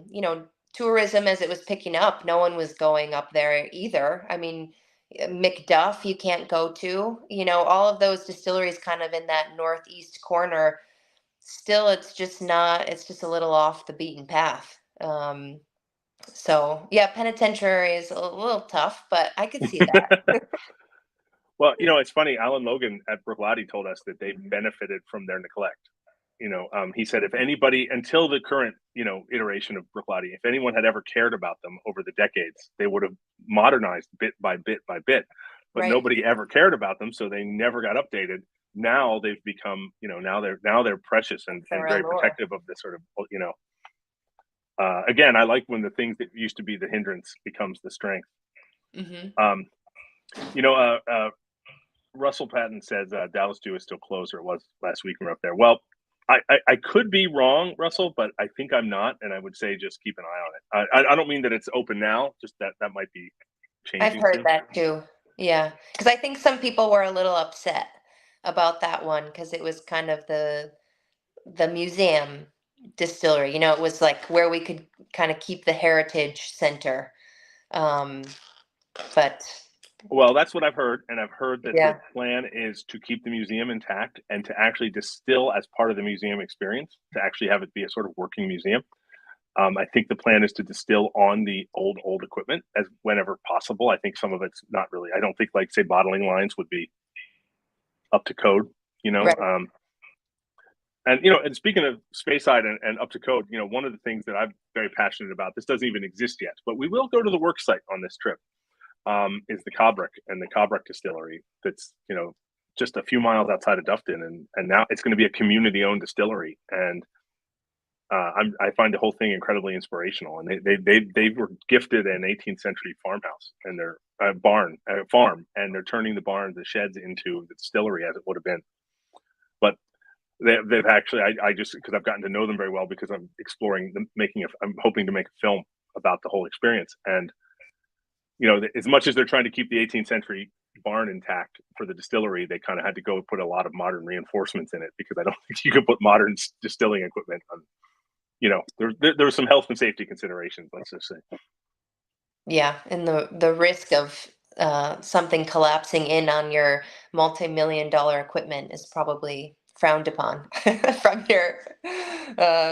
you know, tourism as it was picking up, no one was going up there either. I mean, Macduff you can't go to, you know, all of those distilleries kind of in that northeast corner. Still, it's just a little off the beaten path. So yeah, penitentiary is a little tough, but I could see that. Well, you know, it's funny. Alan Logan at Brackla told us that they benefited from their neglect. You know, he said if anybody, until the current, you know, iteration of Brackla, if anyone had ever cared about them over the decades, they would have modernized bit by bit by bit. But nobody ever cared about them, so they never got updated. Now they've become, you know, now they're precious and very protective of this sort of, you know. Again, I like when the things that used to be the hindrance becomes the strength. Mm-hmm. You know, Russell Patton says Dallas Stew is still closed, or it was last week when we were up there. Well, I could be wrong, Russell, but I think I'm not, and I would say just keep an eye on it. I don't mean that it's open now, just that might be I've changing heard soon. that too. Yeah, because I think some people were a little upset about that one because it was kind of the museum distillery. You know, it was like where we could kind of keep the heritage center. Um, but Well, that's what I've heard, and I've heard that the yeah, plan is to keep the museum intact and to actually distill as part of the museum experience, to actually have it be a sort of working museum. I think the plan is to distill on the old equipment as whenever possible. I think some of it's not really. I don't think, like, say, bottling lines would be up to code. You know, right. and speaking of Speyside and up to code, one of the things that I'm very passionate about. This doesn't even exist yet, but we will go to the work site on this trip. Is the Cabrec and the Cabrec distillery. That's just a few miles outside of Dufton, and now it's going to be a community-owned distillery, and I find the whole thing incredibly inspirational. And they were gifted an 18th century farmhouse and their farm, and they're turning the sheds into the distillery as it would have been. But they've actually, I just, because I've gotten to know them very well, because I'm exploring them, I'm hoping to make a film about the whole experience. And as much as they're trying to keep the 18th century barn intact for the distillery, they kind of had to go put a lot of modern reinforcements in it, because I don't think you could put modern distilling equipment on. There were some health and safety considerations, let's just say. Yeah, and the risk of something collapsing in on your multi-million-dollar equipment is probably frowned upon from your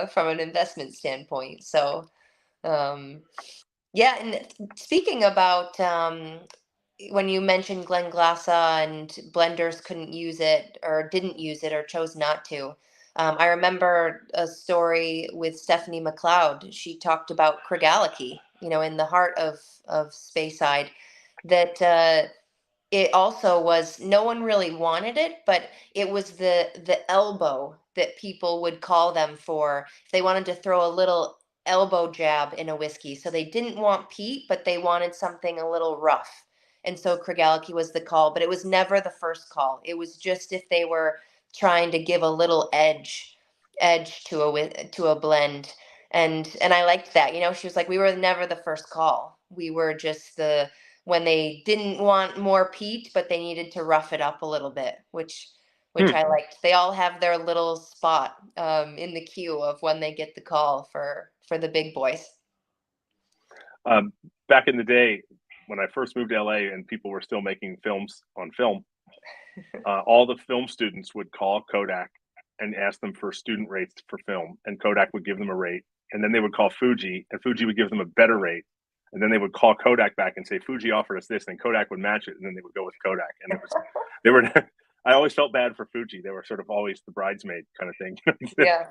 from an investment standpoint. So um, yeah, and speaking about when you mentioned Glenglassaugh and blenders couldn't use it or didn't use it or chose not to. I remember a story with Stephanie McLeod. She talked about Craigellachie, in the heart of Speyside, that it also was, no one really wanted it, but it was the elbow that people would call them for if they wanted to throw a little elbow jab in a whiskey. So they didn't want peat, but they wanted something a little rough. And so Craigellachie was the call, but it was never the first call. It was just if they were trying to give a little edge to a blend. And I liked that. She was like, we were never the first call. We were just when they didn't want more peat, but they needed to rough it up a little bit, which I liked. They all have their little spot in the queue of when they get the call for the big boys. Back in the day, when I first moved to LA and people were still making films on film, all the film students would call Kodak and ask them for student rates for film, and Kodak would give them a rate, and then they would call Fuji, and Fuji would give them a better rate, and then they would call Kodak back and say Fuji offered us this, and Kodak would match it, and then they would go with Kodak. And they were. I always felt bad for Fuji. They were sort of always the bridesmaid kind of thing. Yeah.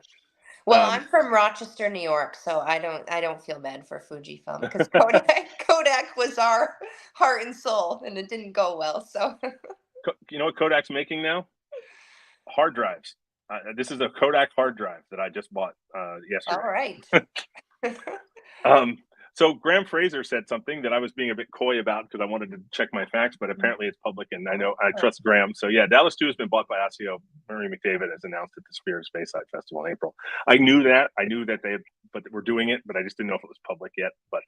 Well, I'm from Rochester, New York, so I don't feel bad for Fujifilm, because Kodak was our heart and soul, and it didn't go well. So you know what Kodak's making now? Hard drives. This is a Kodak hard drive that I just bought yesterday. All right. So Graham Fraser said something that I was being a bit coy about because I wanted to check my facts, but apparently it's public, and I trust Graham. So yeah, Dallas Stew has been bought by ASIO. Murray McDavid has announced at the Spears Bayside Festival in April. I knew that but we're doing it, but I just didn't know if it was public yet. But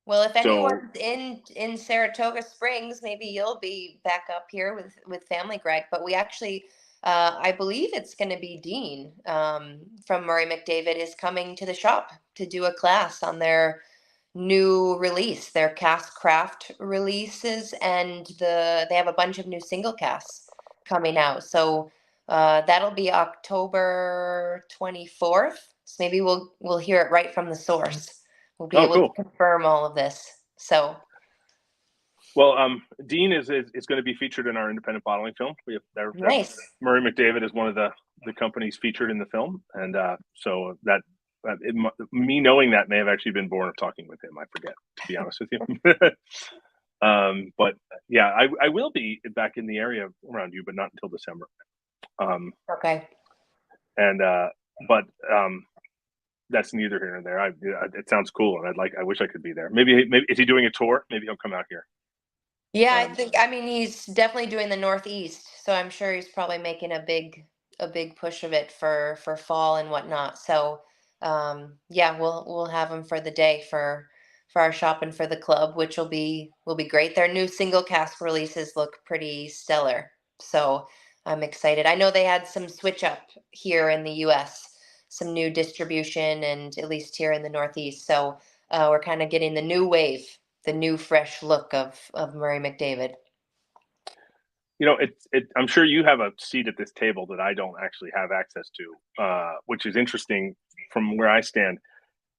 well, if anyone's in Saratoga Springs, maybe you'll be back up here with Family Greg. But we actually, I believe it's going to be Dean from Murray McDavid is coming to the shop to do a class on their new release, their cask craft releases, and they have a bunch of new single casks coming out. So that'll be October 24th. So maybe we'll hear it right from the source. We'll be able to confirm all of this. So, well, Dean is going to be featured in our independent bottling film. We have nice. Murray McDavid is one of the companies featured in the film, and so that me knowing that may have actually been born of talking with him. I forget, to be honest with you. But yeah, I will be back in the area around you, but not until December. Okay. And but that's neither here nor there. It sounds cool, and I wish I could be there. Maybe is he doing a tour? Maybe he'll come out here. Yeah, I mean, he's definitely doing the Northeast, so I'm sure he's probably making a big push of it for fall and whatnot. So, yeah, we'll have him for the day for our shopping for the club, which will be great. Their new single cask releases look pretty stellar, so I'm excited. I know they had some switch up here in the U.S., some new distribution, and at least here in the Northeast. So, we're kind of getting the new wave, the new fresh look of Murray McDavid. I'm sure you have a seat at this table that I don't actually have access to, which is interesting from where I stand.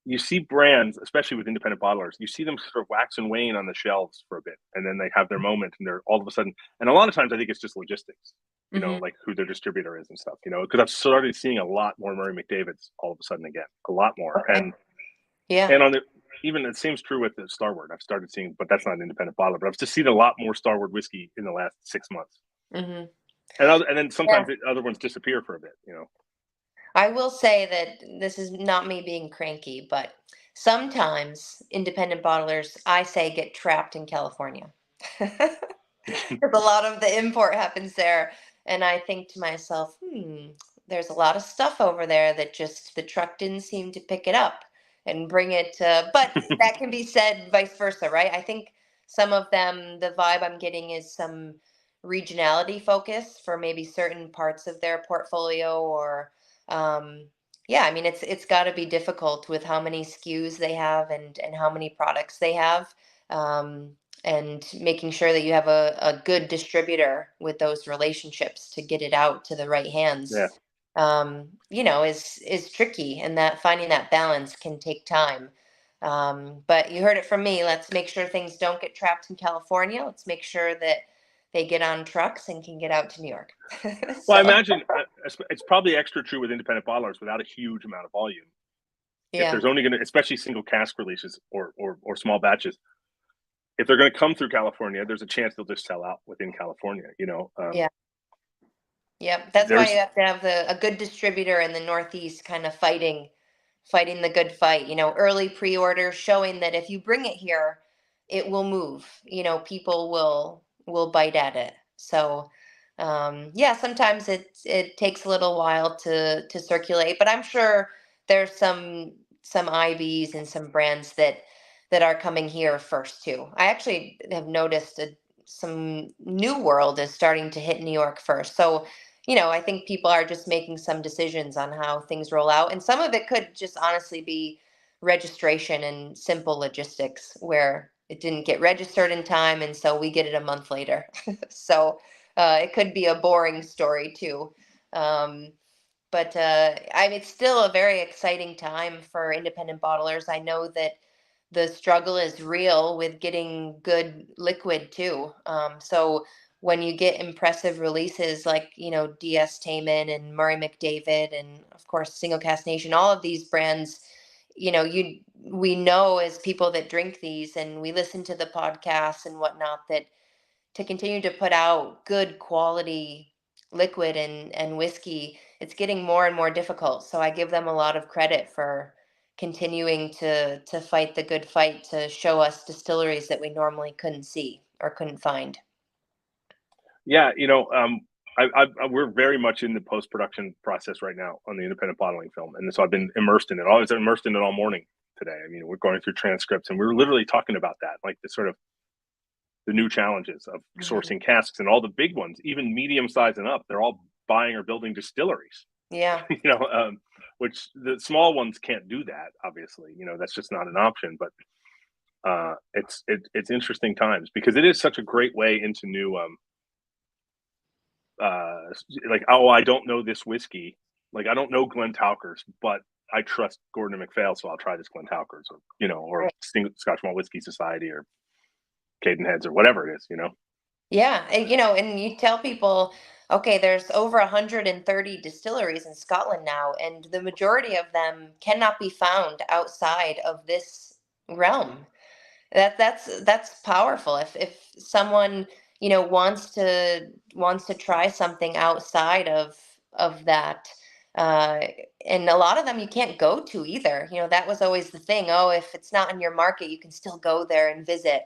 You see brands, especially with independent bottlers, you see them sort of wax and wane on the shelves for a bit, and then they have their moment, and they're all of a sudden. And a lot of times, I think it's just logistics, Hmm. like who their distributor is and stuff. Because I've started seeing a lot more Murray McDavid's all of a sudden again, a lot more, Okay. and Yeah. and on the even it seems true with the Starward. I've started seeing, but that's not an independent bottler. But I've just seen a lot more Starward whiskey in the last 6 months, Hmm. and then Yeah. sometimes other ones disappear for a bit. I will say that this is not me being cranky, but sometimes independent bottlers, I say, get trapped in California. Because a lot of the import happens there. And I think to myself, there's a lot of stuff over there that just the truck didn't seem to pick it up and bring it. But that can be said vice versa, right? I think some of them, the vibe I'm getting is some regionality focus for maybe certain parts of their portfolio or, yeah, I mean, it's got to be difficult with how many SKUs they have and how many products they have. Um, and making sure that you have a good distributor with those relationships to get it out to the right hands, Yeah. is tricky, and that finding that balance can take time. But you heard it from me. Let's make sure things don't get trapped in California. Let's make sure that they get on trucks and can get out to New York. Well, I So imagine it's probably extra true with independent bottlers without a huge amount of volume. If yeah, there's only going to, especially single cask releases or small batches, if they're going to come through California, there's a chance they'll just sell out within California. yeah. Yep, that's why you There's have to have a good distributor in the Northeast kind of fighting the good fight, early pre-order showing that if you bring it here, it will move. People will bite at it. So yeah, sometimes it takes a little while to circulate, but I'm sure there's some IBs and some brands that are coming here first too. I actually have noticed some New World is starting to hit New York first. So I think people are just making some decisions on how things roll out. And some of it could just honestly be registration and simple logistics where it didn't get registered in time. And so we get it a month later. So it could be a boring story too. Um, but it's still a very exciting time for independent bottlers. I know that the struggle is real with getting good liquid too. So when you get impressive releases like DS Taman and Murray McDavid and of course Single Cast Nation, all of these brands, we know as people that drink these and we listen to the podcasts and whatnot that to continue to put out good quality liquid and whiskey, it's getting more and more difficult. So I give them a lot of credit for continuing to fight the good fight to show us distilleries that we normally couldn't see or couldn't find. Yeah, we're very much in the post production process right now on the independent bottling film, and so I've been immersed in it. I was immersed in it all morning today. I mean, we're going through transcripts, and we were literally talking about that, like the sort of the new challenges of Mhm. sourcing casks, and all the big ones, even medium size and up, they're all buying or building distilleries. Yeah. Which the small ones can't do that. Obviously, that's just not an option. But it's interesting times because it is such a great way into new like, oh, I don't know this whiskey, like I don't know Glen Tauker's, but I trust Gordon and MacPhail, so I'll try this Glen Tauker's, or Right. Scotch Malt Whiskey Society, or Cadenheads, or whatever it is. Yeah, and you tell people, okay, there's over 130 distilleries in Scotland now, and the majority of them cannot be found outside of this realm. That's powerful. If someone wants to try something outside of that, uh, and a lot of them you can't go to either. That was always the thing. Oh, if it's not in your market, you can still go there and visit.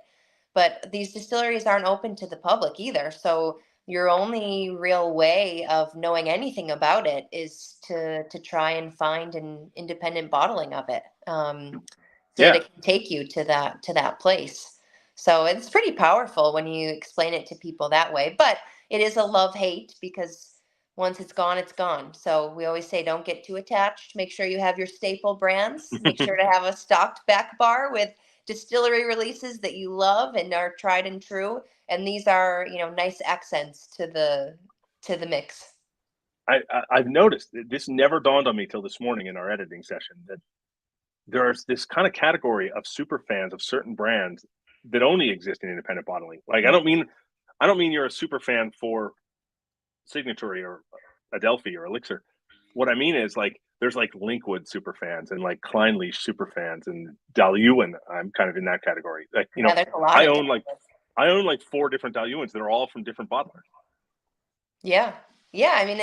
but these distilleries aren't open to the public either. So your only real way of knowing anything about it is to try and find an independent bottling of it, so that Yeah. it can take you to that place. So it's pretty powerful when you explain it to people that way. But it is a love-hate, because once it's gone, it's gone. So we always say, don't get too attached. Make sure you have your staple brands. Make sure to have a stocked back bar with distillery releases that you love and are tried and true. And these are, nice accents to the mix. I've noticed this never dawned on me till this morning in our editing session that there's this kind of category of super fans of certain brands that only exist in independent bottling. Like I don't mean you're a super fan for Signatory or Adelphi or Elixir. What I mean is like there's like Linkwood super fans and like Kleinleach super fans and Dalyuan. I'm kind of in that category. Like Yeah, there's a lot I of own different. like I own like 4 different Dalyuans that are all from different bottlers. Yeah. Yeah. I mean,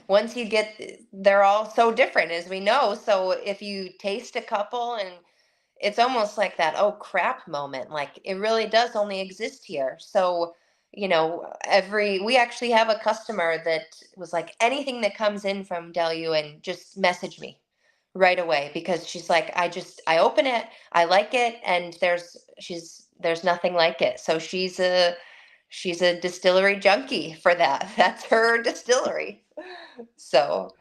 once you get, they're all so different, as we know. So if you taste a couple, and it's almost like that, oh crap moment, like it really does only exist here. So, we actually have a customer that was like, anything that comes in from Dalyuan, just message me right away, because she's like, I open it, I like it, and there's nothing like it. So she's a distillery junkie for that. That's her distillery. So,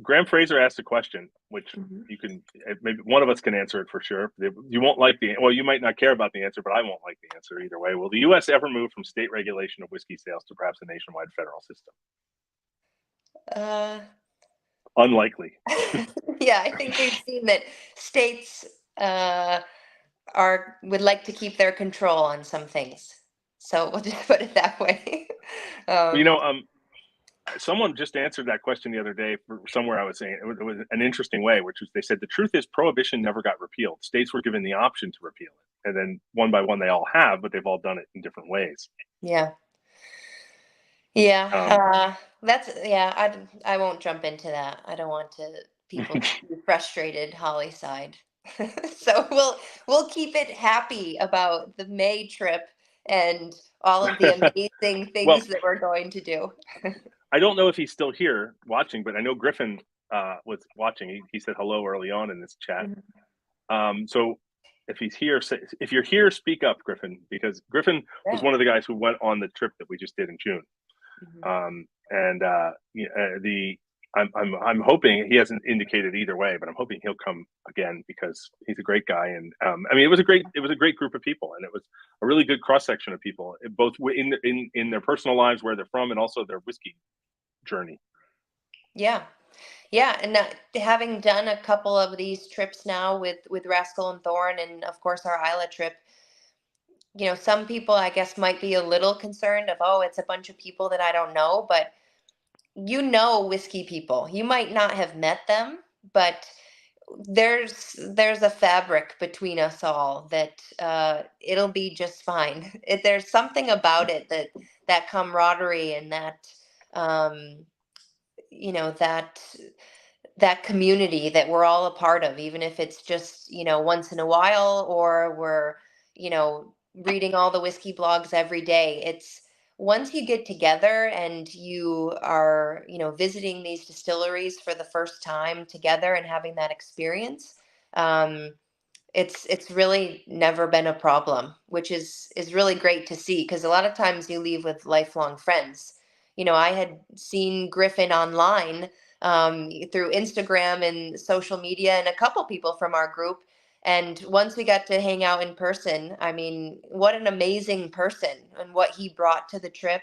Graham Fraser asked a question, which mhm. you can maybe one of us can answer it for sure. You won't like you might not care about the answer, but I won't like the answer either way. Will the U.S. ever move from state regulation of whiskey sales to perhaps a nationwide federal system? uh, Unlikely. yeah, I think we've seen that states uh, would like to keep their control on some things. So we'll just put it that way. You um, know, someone just answered that question the other day for somewhere. I was saying it was an interesting way, which was they said the truth is prohibition never got repealed. States were given the option to repeal it, and then one by one they all have, but they've all done it in different ways. yeah, yeah. Um, Yeah. I won't jump into that. I don't want people to be frustrated. Holly side. So we'll keep it happy about the May trip and all of the amazing well, things that we're going to do. I don't know if he's still here watching, but I know Griffin was watching. He said hello early on in this chat. Mhm. So if he's here, if you're here, speak up, Griffin, because Griffin was Yeah. one of the guys who went on the trip that we just did in June. Mhm. And I'm hoping he hasn't indicated either way, but I'm hoping he'll come again because he's a great guy. And I mean, it was a great group of people, and it was a really good cross section of people, both in their personal lives, where they're from, and also their whiskey journey. Yeah. Yeah, and having done a couple of these trips now with Rascal and Thorn, and of course our Isla trip, some people I guess might be a little concerned of, oh, it's a bunch of people that I don't know, but whiskey people. You might not have met them, but there's a fabric between us all that it'll be just fine. There's something about it, that camaraderie, and that um, that community that we're all a part of, even if it's just, once in a while, or we're, reading all the whiskey blogs every day. It's once you get together and you are, visiting these distilleries for the first time together and having that experience, um, it's really never been a problem, which is really great to see, because a lot of times you leave with lifelong friends. I had seen Griffin online, through Instagram and social media, and a couple people from our group. And once we got to hang out in person, I mean, what an amazing person, and what he brought to the trip.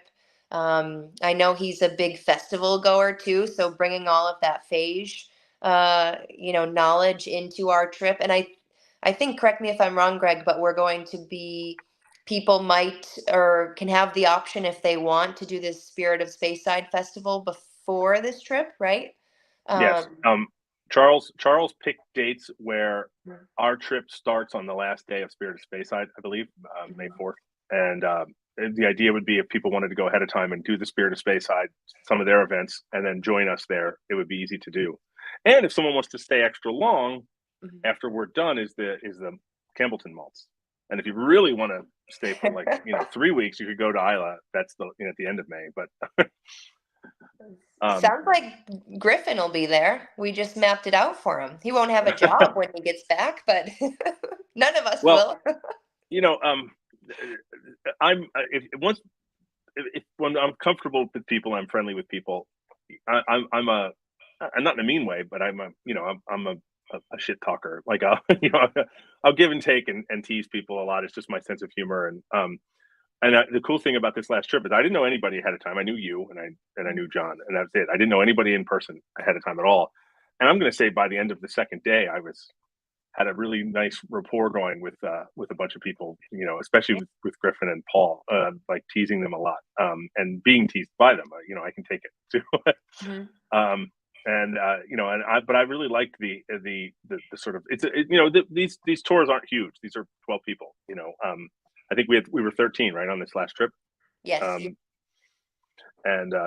I know he's a big festival goer too, so bringing all of that phage, knowledge into our trip. And I think, correct me if I'm wrong, Greg, but we're going to be, people might or can have the option, if they want, to do this Spirit of Speyside Festival before this trip, right? Yes. Um, Charles picked dates where our trip starts on the last day of Spirit of Speyside, I believe, May 4th. And the idea would be if people wanted to go ahead of time and do the Spirit of Speyside, some of their events, and then join us there, it would be easy to do. And if someone wants to stay extra long mhm. after we're done, is the Campbellton malts. And if you really want to stay for like 3 weeks, you could go to Isla. That's at the end of May. But Sounds like Griffin will be there. We just mapped it out for him. He won't have a job when he gets back, but none of us well, will. I'm when I'm comfortable with people, I'm friendly with people. I'm not in a mean way, but I'm a shit talker. Like I'll give and take and tease people a lot. It's just my sense of humor. And the cool thing about this last trip is I didn't know anybody ahead of time. I knew you and I knew John, and that's it. I didn't know anybody in person ahead of time at all. And I'm going to say by the end of the second day, I had a really nice rapport going with a bunch of people, especially with Griffin and Paul, like teasing them a lot, and being teased by them. I can take it too. Mm-hmm. But I really liked the sort of these tours aren't huge. These are 12 people. I think we were 13 right on this last trip. Yes.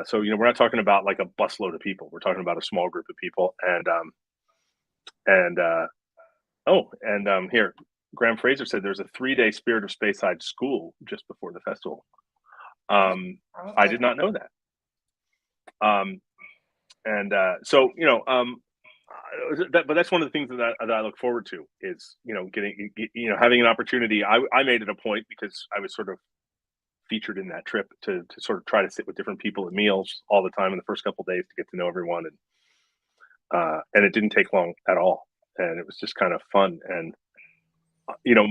So we're not talking about like a busload of people. We're talking about a small group of people, here, Graham Fraser said there's a 3-day Spirit of Speyside school just before the festival. I did not know that. But that's one of the things that I look forward to is, getting, having an opportunity. I made it a point because I was sort of featured in that trip to sort of try to sit with different people at meals all the time in the first couple of days to get to know everyone. And it didn't take long at all. And it was just kind of fun. And,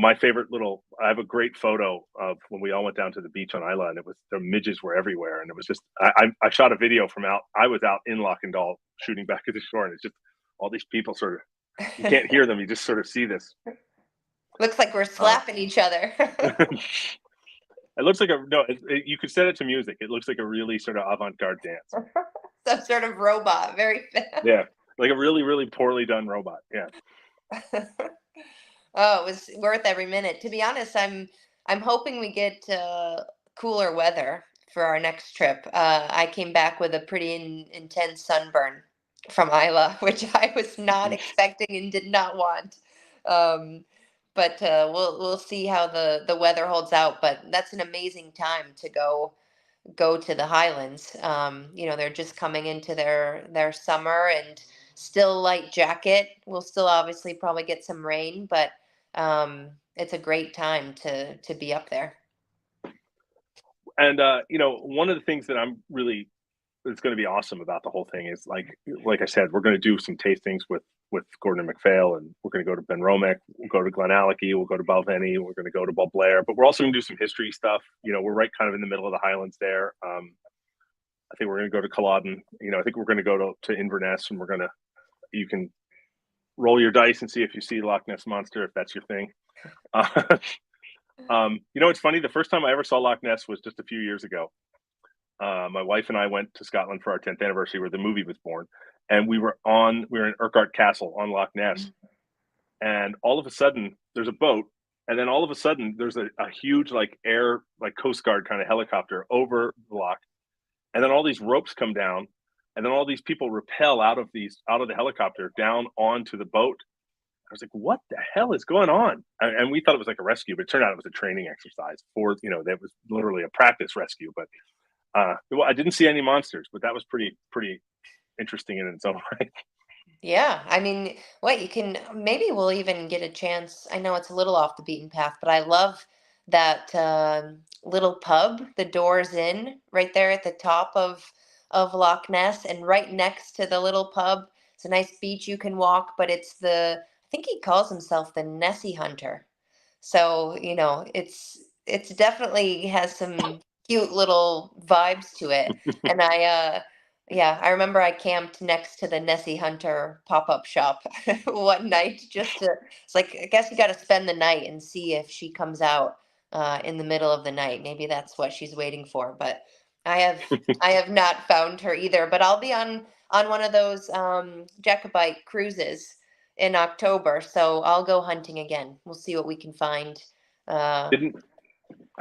my favorite I have a great photo of when we all went down to the beach on Isla, and the midges were everywhere. And it was just, I shot a video I was out in Lockendall shooting back at the shore, and it's just all these people sort of, you can't hear them. You just sort of see this. Looks like we're slapping each other. It looks like you could set it to music. It looks like a really sort of avant-garde dance. Some sort of robot, very fast. Yeah, like a really, really poorly done robot. Yeah. Oh, it was worth every minute. To be honest, I'm hoping we get cooler weather for our next trip. I came back with a pretty intense sunburn from Isla, which I was not expecting and did not want. But we'll see how the weather holds out. But that's an amazing time to go to the Highlands. They're just coming into their summer and still light jacket. We'll still obviously probably get some rain, but it's a great time to be up there. And one of the things that it's going to be awesome about the whole thing is like I said, we're going to do some tastings with Gordon and MacPhail, and we're going to go to Ben Romick, we'll go to Glenallachie, we'll go to Balvenie, we're going to go to Balblair, but we're also going to do some history stuff. We're right kind of in the middle of the Highlands there. I think we're going to go to Culloden. I think we're going to go to Inverness, and you can roll your dice and see if you see Loch Ness Monster, if that's your thing. It's funny. The first time I ever saw Loch Ness was just a few years ago. My wife and I went to Scotland for our 10th anniversary, where the movie was born, and we were in Urquhart Castle on Loch Ness, and all of a sudden there's a boat, and then all of a sudden there's a huge Coast Guard kind of helicopter over the loch, and then all these ropes come down, and then all these people rappel out of the helicopter down onto the boat. I was like, what the hell is going on? And we thought it was like a rescue, but it turned out it was a training exercise for, that was literally a practice rescue. But I didn't see any monsters, but that was pretty interesting in its own right. Yeah, I mean, maybe we'll even get a chance. I know it's a little off the beaten path, but I love that little pub, the Doors Inn, right there at the top of Loch Ness, and right next to the little pub, it's a nice beach you can walk, but I think he calls himself the Nessie Hunter. So, it's definitely has some cute little vibes to it. And I remember I camped next to the Nessie Hunter pop-up shop one night it's like, I guess you got to spend the night and see if she comes out in the middle of the night. Maybe that's what she's waiting for, but I have not found her either, but I'll be on one of those Jacobite cruises in October, so I'll go hunting again. We'll see what we can find. I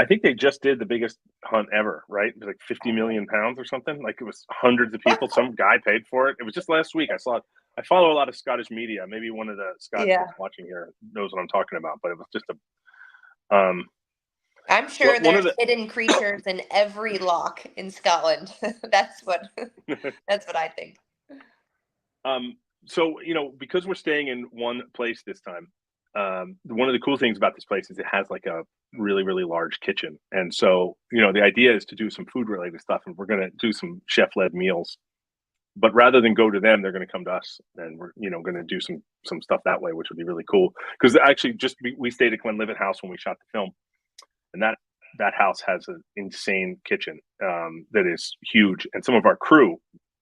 think they just did the biggest hunt ever, right? It was like 50 million pounds or something. Like it was hundreds of people. Some guy paid for it. It was just last week. I saw it. I follow a lot of Scottish media. Maybe one of the Scots that's watching here knows what I'm talking about, but it was just I'm sure one of there's the hidden creatures in every loch in Scotland. That's what that's what I think. So because we're staying in one place this time, one of the cool things about this place is it has like a really really large kitchen, and so the idea is to do some food related stuff, and we're going to do some chef led meals. But rather than go to them, they're going to come to us, and we're going to do some stuff that way, which would be really cool. Because actually, we stayed at Glenlivet House when we shot the film, and that house has an insane kitchen that is huge, and some of our crew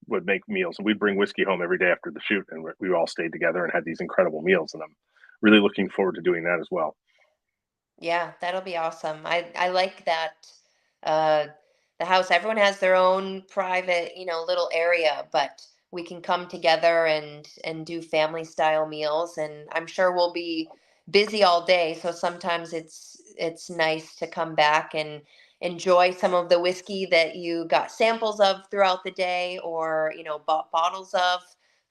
would make meals, and we'd bring whiskey home every day after the shoot, and we all stayed together and had these incredible meals, and I'm really looking forward to doing that as well. Yeah, that'll be awesome. I like that uh the house, everyone has their own private, little area, but we can come together and do family style meals, and I'm sure we'll be busy all day, so sometimes it's nice to come back and enjoy some of the whiskey that you got samples of throughout the day, or, bought bottles of.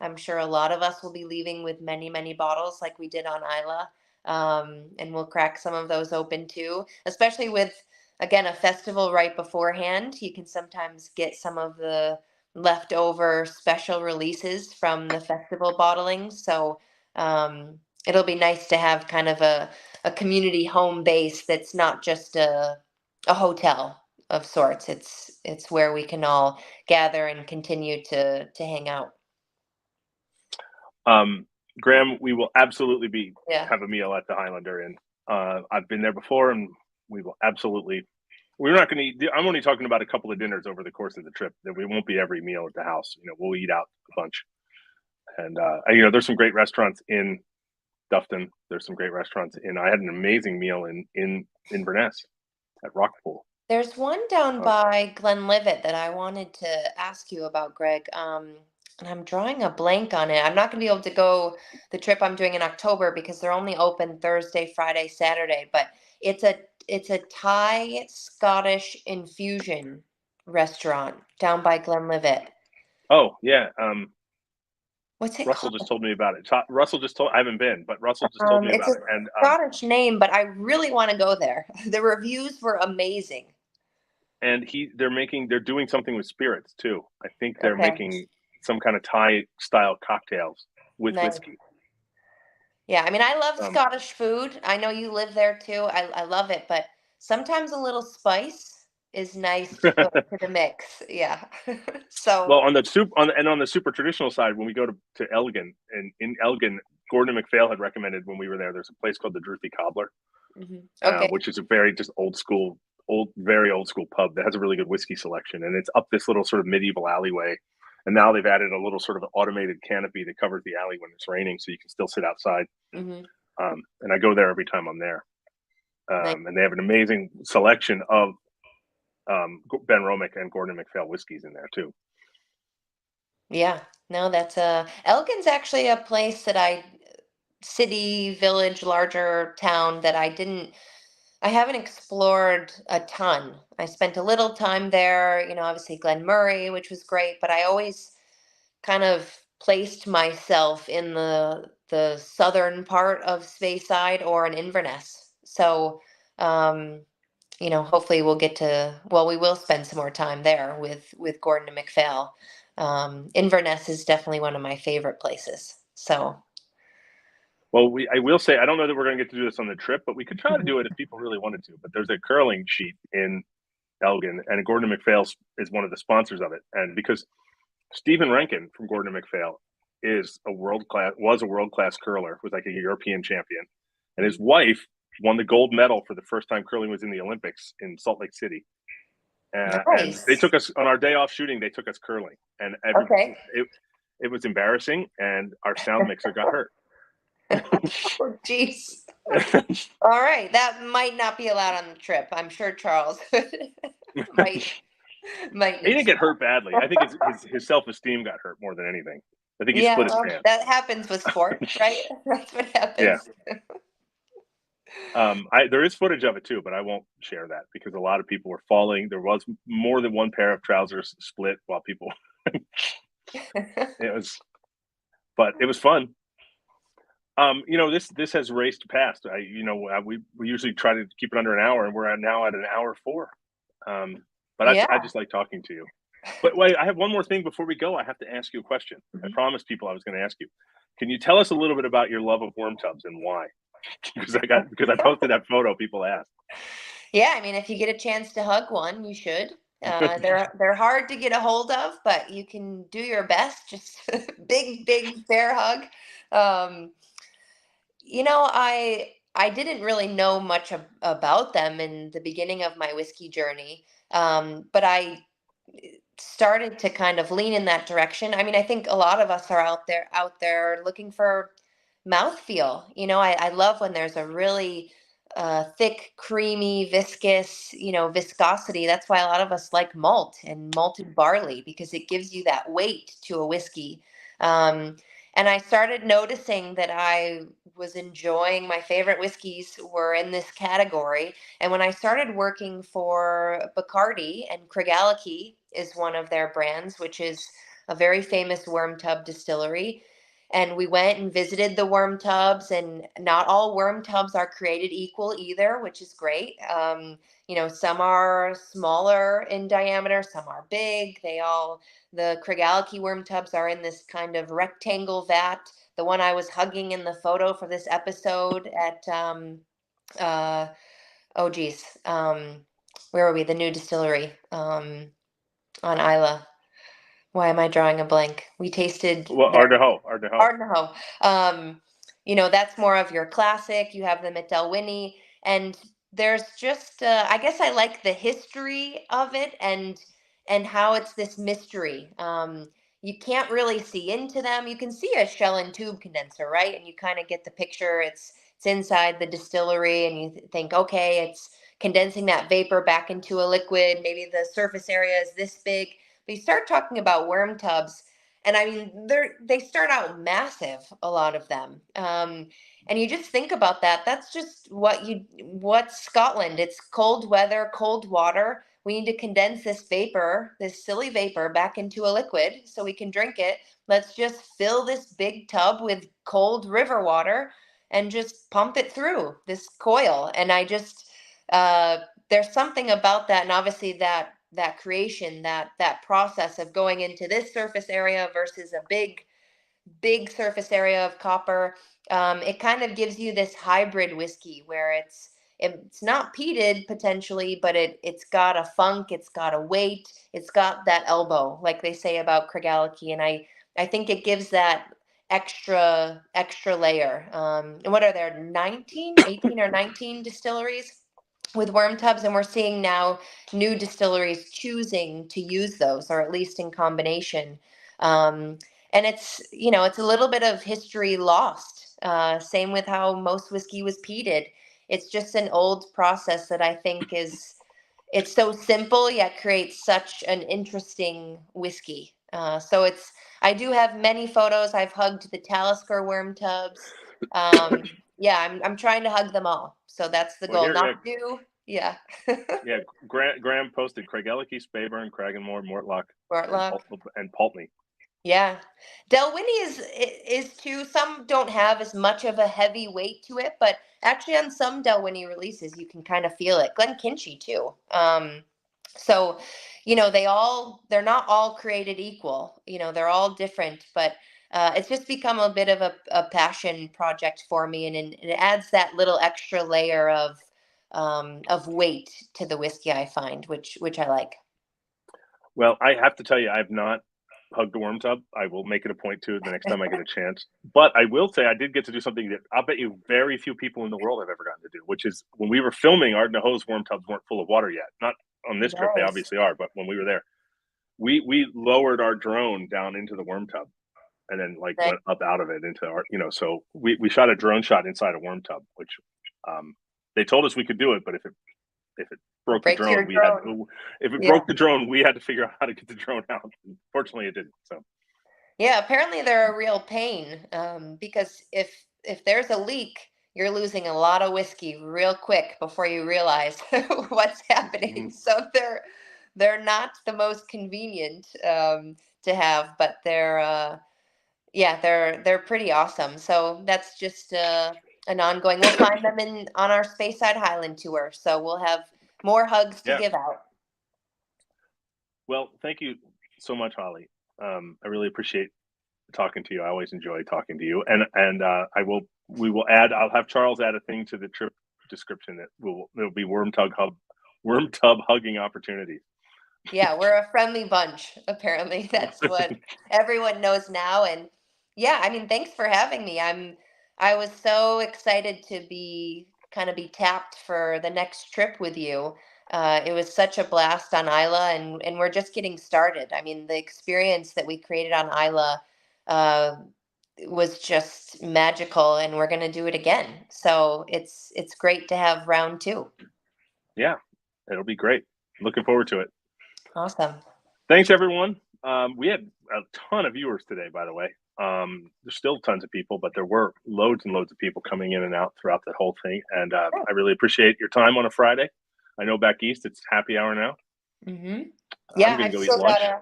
I'm sure a lot of us will be leaving with many, many bottles like we did on Isla. And we'll crack some of those open too, especially with, again, a festival right beforehand. You can sometimes get some of the leftover special releases from the festival bottlings. So it'll be nice to have kind of a community home base that's not just a hotel of sorts. It's where we can all gather and continue to hang out. Graham, we will absolutely Yeah. have a meal at the Highlander Inn. I've been there before, and we will absolutely. We're not going to eat. I'm only talking about a couple of dinners over the course of the trip. That we won't be every meal at the house. We'll eat out a bunch, and there's some great restaurants in Dufton. There's some great restaurants in. I had an amazing meal in Inverness at Rockpool. There's one down by Glenlivet that I wanted to ask you about, Greg. And I'm drawing a blank on it. I'm not going to be able to go the trip I'm doing in October because they're only open Thursday, Friday, Saturday. But it's a Thai Scottish infusion restaurant down by Glenlivet. Oh yeah. What's it Russell called? just told me about it. Russell just told. I haven't been, but Russell just told me It's about a it. And Scottish name, but I really want to go there. The reviews were amazing. and they're doing something with spirits too. I think they're Okay, making some kind of Thai style cocktails with nice. whiskey. Yeah, I mean, I love Um, Scottish food. I know you live there too. I love it, but sometimes a little spice is nice to put into the mix. Yeah. well, So, on the super traditional side, when we go to Elgin, and in Elgin, Gordon and MacPhail had recommended when we were there. There's a place called the Druthy Cobbler, okay. which is a very just very old school pub that has a really good whiskey selection, and it's up this little sort of medieval alleyway. And now they've added a little sort of automated canopy that covers the alley when it's raining, so you can still sit outside. Hmm. And I go there every time I'm there. Nice. And they have an amazing selection of Ben Romick and Gordon and MacPhail whiskeys in there too. Yeah. No, that's Elgin's actually a place that city, village, larger town that I haven't explored a ton. I spent a little time there, obviously Glen Murray, which was great, but I always kind of placed myself in the southern part of Speyside or in Inverness. So, hopefully we will spend some more time there with Gordon and MacPhail. Inverness is definitely one of my favorite places. So, Well, I will say I don't know that we're going to get to do this on the trip, but we could try to do it if people really wanted to. But there's a curling sheet in Elgin, and Gordon and MacPhail is one of the sponsors of it. And because Stephen Rankin from Gordon and MacPhail was a world class curler, was like a European champion, and his wife won the gold medal for the first time curling was in the Olympics in Salt Lake City. And they nice. took us on our day off shooting. They took us curling, and Okay. it was embarrassing, and our sound mixer got hurt. Oh, geez. All right, that might not be allowed on the trip. I'm sure Charles might He need didn't to. get hurt badly. I think his self esteem got hurt more than anything. I think he Yeah, split his well, pants. that happens with sport, right? That's what Yeah. happens. There is footage of it too, but I won't share that because a lot of people were falling. There was more than one pair of trousers split while people. It was, but it was fun. This has raced past. We usually try to keep it under an hour, and we're now at an hour four. But I Yeah. just like talking to you. But wait, I have one more thing before we go. I have to ask you a question. I promised people I was going to ask you. Can you tell us a little bit about your love of worm tubs and why? Because I posted that photo. People asked. Yeah, I mean, if you get a chance to hug one, you should. They're hard to get a hold of, but you can do your best. Just big bear hug. Um, I didn't really know much about them in the beginning of my whiskey journey, but I started to kind of lean in that direction. I mean, I think a lot of us are out there looking for mouthfeel. I love when there's a really thick, creamy, viscous, viscosity. That's why a lot of us like malt and malted barley because it gives you that weight to a whiskey. Um, and I started noticing that I was enjoying my favorite whiskeys were in this category. And when I started working for Bacardi, and Craigellachie is one of their brands, which is a very famous worm tub distillery. And we went and visited the worm tubs, and not all worm tubs are created equal either, which is great. Some are smaller in diameter, some are big. The Craigellachie worm tubs are in this kind of rectangle vat. The one I was hugging in the photo for this episode at, uh, oh geez, where were we? The new distillery on Isla. Why am I drawing a blank? We tasted Well, their Ardeho. Ardnaho. That's more of your classic. You have them at Delwynny, and there's just I guess I like the history of it and how it's this mystery. You can't really see into them. You can see a shell and tube condenser, right? And you kind of get the picture. It's inside the distillery, and you think, okay, it's condensing that vapor back into a liquid. Maybe the surface area is this big. But you start talking about worm tubs, and I mean, they start out massive, a lot of them. And you just think about that. That's just what's Scotland. It's cold weather, cold water. We need to condense this vapor, this silly vapor, back into a liquid so we can drink it. Let's just fill this big tub with cold river water and just pump it through this coil. And uh, there's something about that. And obviously that creation, that process of going into this surface area versus a big surface area of copper, it kind of gives you this hybrid whiskey where it's not peated potentially, but it's got a funk, it's got a weight, it's got that elbow, like they say about Craigellachie. And I think it gives that extra layer. And what are there, 18 or 19 distilleries with worm tubs, and we're seeing now new distilleries choosing to use those, or at least in combination. Um, and it's a little bit of history lost. Same with how most whiskey was peated. It's just an old process that I think it's so simple yet creates such an interesting whiskey. I do have many photos. I've hugged the Talisker worm tubs. Yeah, I'm trying to hug them all. So that's the Well, goal. here, yeah, Not do, yeah. yeah. Graham posted Craigellachie, Speyburn, Cragganmore, Mortlock, Bartlock. and Pulteney. Yeah. Delwynny is too. Some don't have as much of a heavy weight to it, but actually on some Delwynny releases you can kind of feel it. Glenkinchie too. So, they're not all created equal. They're all different, but it's just become a bit of a passion project for me, and it adds that little extra layer of weight to the whiskey, I find, which I like. Well, I have to tell you, I've not hugged a worm tub. I will make it a point to the next time I get a chance. But I will say I did get to do something that I'll bet you very few people in the world have ever gotten to do, which is when we were filming, Ardnahoe's worm tubs weren't full of water yet. Not on this trip, they Nice. obviously are, but when we were there, we lowered our drone down into the worm tub and then like Nice. went up out of it into our, so we shot a drone shot inside a worm tub, which they told us we could do it, but if it broke the Breaks your drone, we had drone. to, if it Yeah. broke the drone, we had to figure out how to get the drone out. Fortunately, it didn't. So Yeah, apparently they're a real pain, because if there's a leak, you're losing a lot of whiskey real quick before you realize what's happening. mhm. So they're not the most convenient to have, but Yeah, they're pretty awesome. So that's just an ongoing. We'll find them in on our Speyside Highland tour. So we'll have more hugs to Yeah. give out. Well, thank you so much, Holly. I really appreciate talking to you. I always enjoy talking to you, and we will add. I'll have Charles add a thing to the trip description that it'll be worm tub hugging opportunities. Yeah, we're a friendly bunch, apparently. That's what everyone knows now. And yeah, I mean, thanks for having me. I was so excited to be tapped for the next trip with you. It was such a blast on Isla, and we're just getting started. I mean, the experience that we created on Isla uh, was just magical, and we're going to do it again. So it's great to have round two. Yeah, it'll be great. Looking forward to it. Awesome. Thanks, everyone. We had a ton of viewers today, by the way. There's still tons of people, but there were loads and loads of people coming in and out throughout the whole thing. And I really appreciate your time on a Friday. I know back east it's happy hour now. Hmm. I'm Yeah, going to I've go eat still lunch. got a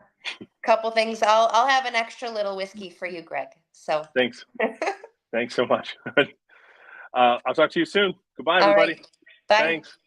couple things. I'll have an extra little whiskey for you, Greg. So, Thanks. Thanks so much. I'll talk to you soon. Goodbye, all everybody. right. Bye. Thanks.